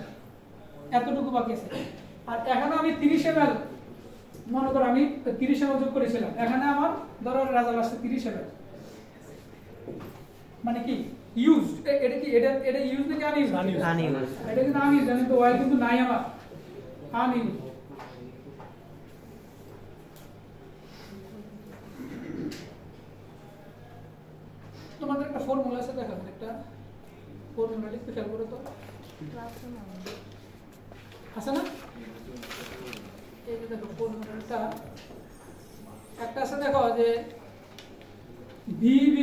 [SPEAKER 1] এতটুকু বাকি আছে। আর এখানে আমি 30 ml মনে করো আমি 30 ml যোগ করেছিলাম। এখানে আমার ধরো রেজাল্ট আসছে 30 ml, মানে কি ইউজ? এটা কি এটা ইউজ নাকি আনইউজ?
[SPEAKER 2] আনইউজ।
[SPEAKER 1] এটা কিন্তু আনইউজ, জানেন তো? অয়েল কিন্তু নাই আমার, আনইউজ। তোমাদের একটা ফর্মুলা আছে, দেখো একটা ফর্মুলা লিখতে খেয়াল করো তো, আছে না? এই যে দেখো ফর্মুলাটা একটা আছে, দেখো যে VB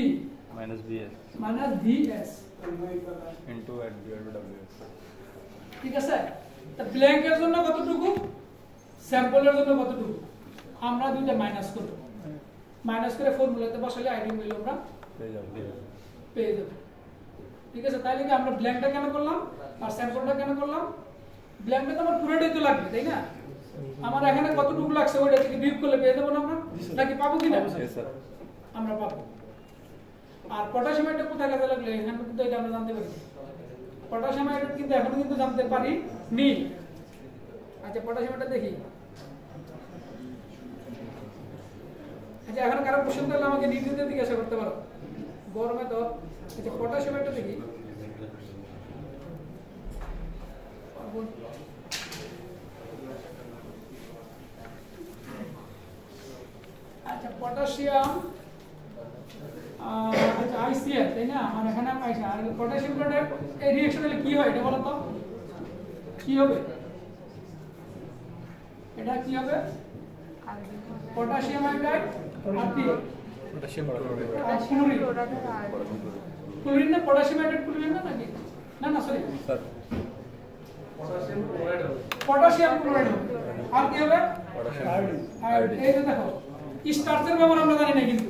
[SPEAKER 3] minus BS
[SPEAKER 1] minus VS
[SPEAKER 3] into at WS।
[SPEAKER 1] ঠিক আছে? তা ব্ল্যাঙ্কের জন্য কতটুকু, স্যাম্পলের জন্য কতটুকু, আমরা দুইটা মাইনাস করব। মাইনাস করে ফর্মুলাতে বসালে আইডিয়া মিলে আমরা পেয়ে যাব। ঠিক আছে? তাহলে কি আমরা ব্ল্যাঙ্কটা কেন করলাম আর স্যাম্পলটা কেন করলাম? ব্ল্যাঙ্কটা তো আমার পুরোটাই তো লাগবে, তাই না? আমার এখানে কতটুকু লাগছে ওইটা থেকে বিয়োগ করলে পেয়ে যাবো না আমরা, নাকি পাবো কিনা? আমরা পাবো। আর পটাশিয়াম আয়োডাইড কোথায় কাজে লাগলো? এখানে কিন্তু এটা আমরা জানতে পারি। পটাশিয়াম আয়োডাইড কিন্তু এখনো কিন্তু জানতে পারি নি। আচ্ছা, পটাশিয়াম আয়োডাইড দেখি। আচ্ছা, এখন কারো কোশ্চেন তাহলে আমাকে নির্দ্বিধায় জিজ্ঞাসা করতে পারো, গরমে তো। আচ্ছা, পটাশিয়াম আয়োডাইড দেখি। আচ্ছা পটাশিয়াম আচ্ছা আইসিএল তাই না আর এখানে পাইছে আর পটাশিয়াম ক্লোরাইড এই রিঅ্যাকশন হলে কি হয় এটা বলো তো কি হবে এটা কি হবে পটাশিয়াম আয়োডাইড আর কি
[SPEAKER 3] পটাশিয়াম
[SPEAKER 1] ক্লোরিন না পটাশিয়াম আয়োডাইড ক্লোরিন না নাকি না না সরি
[SPEAKER 3] স্যার
[SPEAKER 1] পটাশিয়াম ক্লোরাইড আর কি হবে আয়োডিন এই যে দেখো স্টার্চের ব্যবহার আমরা জানি না কিন্তু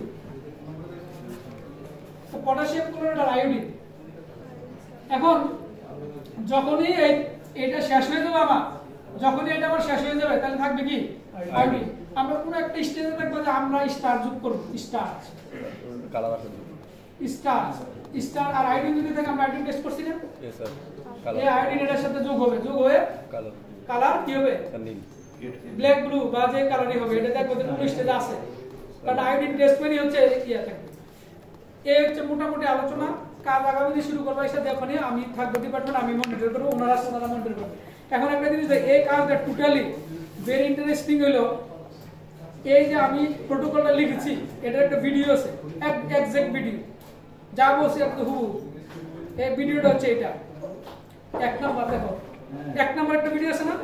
[SPEAKER 1] তো পটাশিয়াম ক্লোরাইড আর আয়োডিন এখন যখনই এটা শেষ হয়ে যাবে আমার যখনই এটা আবার শেষ হয়ে যাবে তাহলে থাকবে কি আয়োডিন আমরা কোন একটা স্টেজে দেখব যে আমরা স্টার যোগ করব স্টার্চ
[SPEAKER 3] কালার আছে
[SPEAKER 1] স্টার আর আয়োডিন যদি থাকে আমরা আয়োডিন টেস্ট করছি না
[SPEAKER 3] यस স্যার
[SPEAKER 1] এই আয়োডিন এর সাথে যোগ হয়ে
[SPEAKER 3] কালার
[SPEAKER 1] কালার কি হবে
[SPEAKER 3] নীল
[SPEAKER 1] ব্ল্যাক ব্লু বা যে কালারই হবে এটা দেখো যে কোন স্টেজে আছে কারণ আয়োডিন টেস্ট মানে হচ্ছে কি আছে এই হচ্ছে মোটামুটি আলোচনা কাজ আগামী দিন শুরু করব এসে যখনই আমি থাকবো ডিপার্টমেন্ট আমি মনিটর করব ওনারা মনিটর করবে এখন একটা জিনিস এই কাজটা টোটালি ভেরি ইন্টারেস্টিং হলো এই যে আমি প্রোটোকলটা লিখেছি এটার একটা ভিডিও আছে এক্সাক্ট ভিডিও যা বলছি একদম হুবহু এই ভিডিওটা হচ্ছে এটা এক নাম্বার দেখো এক নাম্বার একটা ভিডিও আছে না